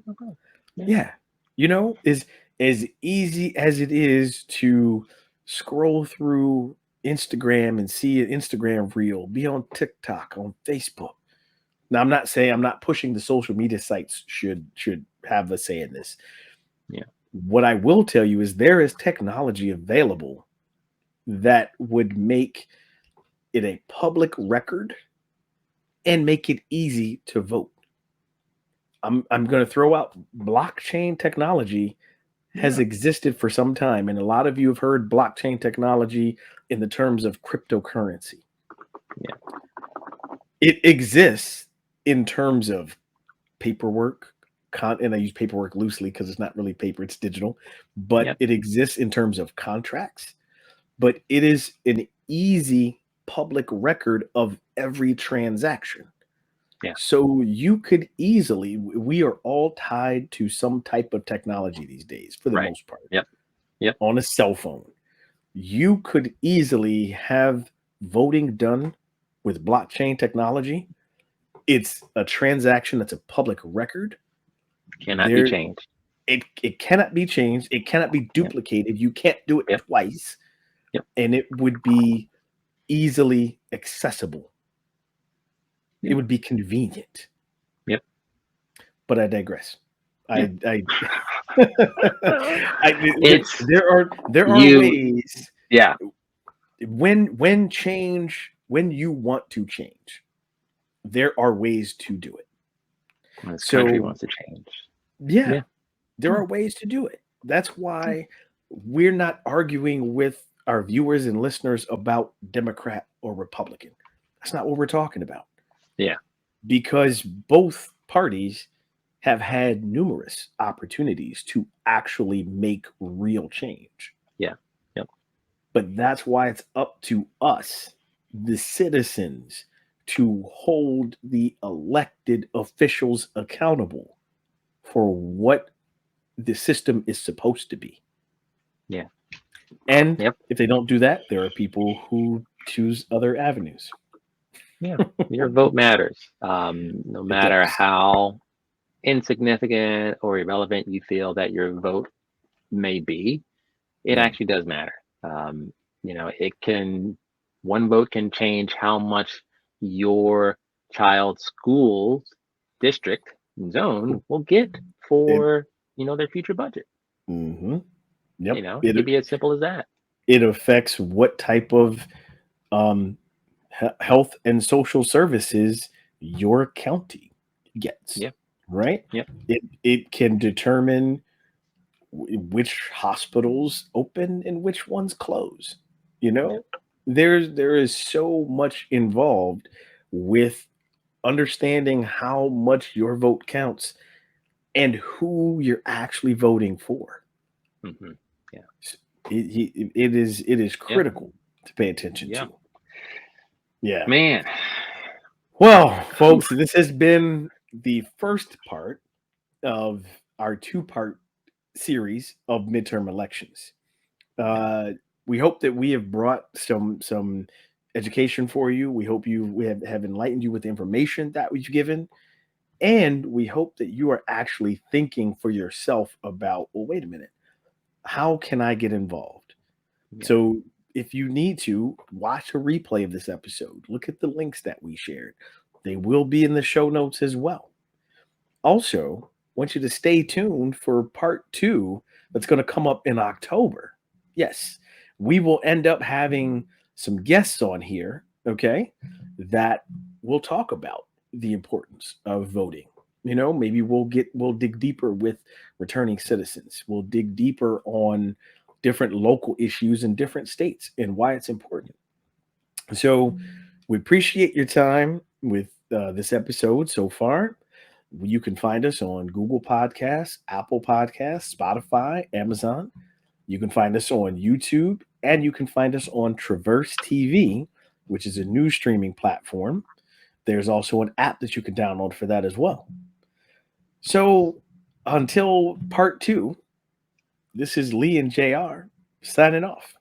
Okay. Yeah. Yeah. Is as easy as it is to scroll through Instagram and see an Instagram reel, be on TikTok, on Facebook. Now, I'm not pushing the social media sites should have a say in this. Yeah. What I will tell you is there is technology available that would make it a public record and make it easy to vote. I'm going to throw out blockchain technology has Yeah. existed for some time, and a lot of you have heard blockchain technology in the terms of cryptocurrency. Yeah. It exists in terms of paperwork, and I use paperwork loosely because it's not really paper, it's digital, but Yep. it exists in terms of contracts, but it is an easy public record of every transaction. Yeah. So you could easily, we are all tied to some type of technology these days for the Right. most part Yep. Yep. on a cell phone. You could easily have voting done with blockchain technology. It's a transaction that's a public record. Cannot be There, changed. it cannot be changed. It cannot be Yep. duplicated. You can't do it Yep. twice, Yep. and it would be easily accessible. It Yep. would be convenient. Yep. But I digress. Yeah. I It's there are you. ways Yeah. when you want to change, there are ways to do it. When this country So wants to change. yeah, Yeah. there Yeah. are ways to do it. That's why we're not arguing with our viewers and listeners about Democrat or Republican. That's not what we're talking about. Yeah. Because both parties have had numerous opportunities to actually make real change. Yeah. Yep. But that's why it's up to us, the citizens, to hold the elected officials accountable for what the system is supposed to be. Yeah. And Yep. if they don't do that, there are people who choose other avenues. Yeah. Your vote matters. No It matter does. how insignificant or irrelevant you feel that your vote may be, it Yeah. actually does matter. It can, one vote can change how much your child's school district zone will get It, for, their future budget. hmm Yep. It could be as simple as that. It affects what type of um, health and social services your county gets, Yep. right? Yep. It can determine which hospitals open and which ones close. You know, Yep. there is so much involved with understanding how much your vote counts and who you're actually voting for. Hmm. Yeah. It is Yep. critical to pay attention Yeah. to. Yeah. Man. Well, Whew. folks, this has been the first part of our two-part series of midterm elections. Yeah. Uh, we hope that we have brought some education for you. We hope we have enlightened you with the information that we've given, and we hope that you are actually thinking for yourself about, well, wait a minute, how can I get involved? Yeah. So if you need to watch a replay of this episode, look at the links that we shared. They will be in the show notes as well. Also, want you to stay tuned for part 2 that's going to come up in October. Yes, we will end up having some guests on here, okay, that will talk about the importance of voting. Maybe we'll dig deeper with returning citizens. We'll dig deeper on different local issues in different states and why it's important. So, we appreciate your time with this episode so far. You can find us on Google Podcasts, Apple Podcasts, Spotify, Amazon. You can find us on YouTube, and you can find us on Traverse TV, which is a new streaming platform. There's also an app that you can download for that as well. So until part 2, this is Lee and JR signing off.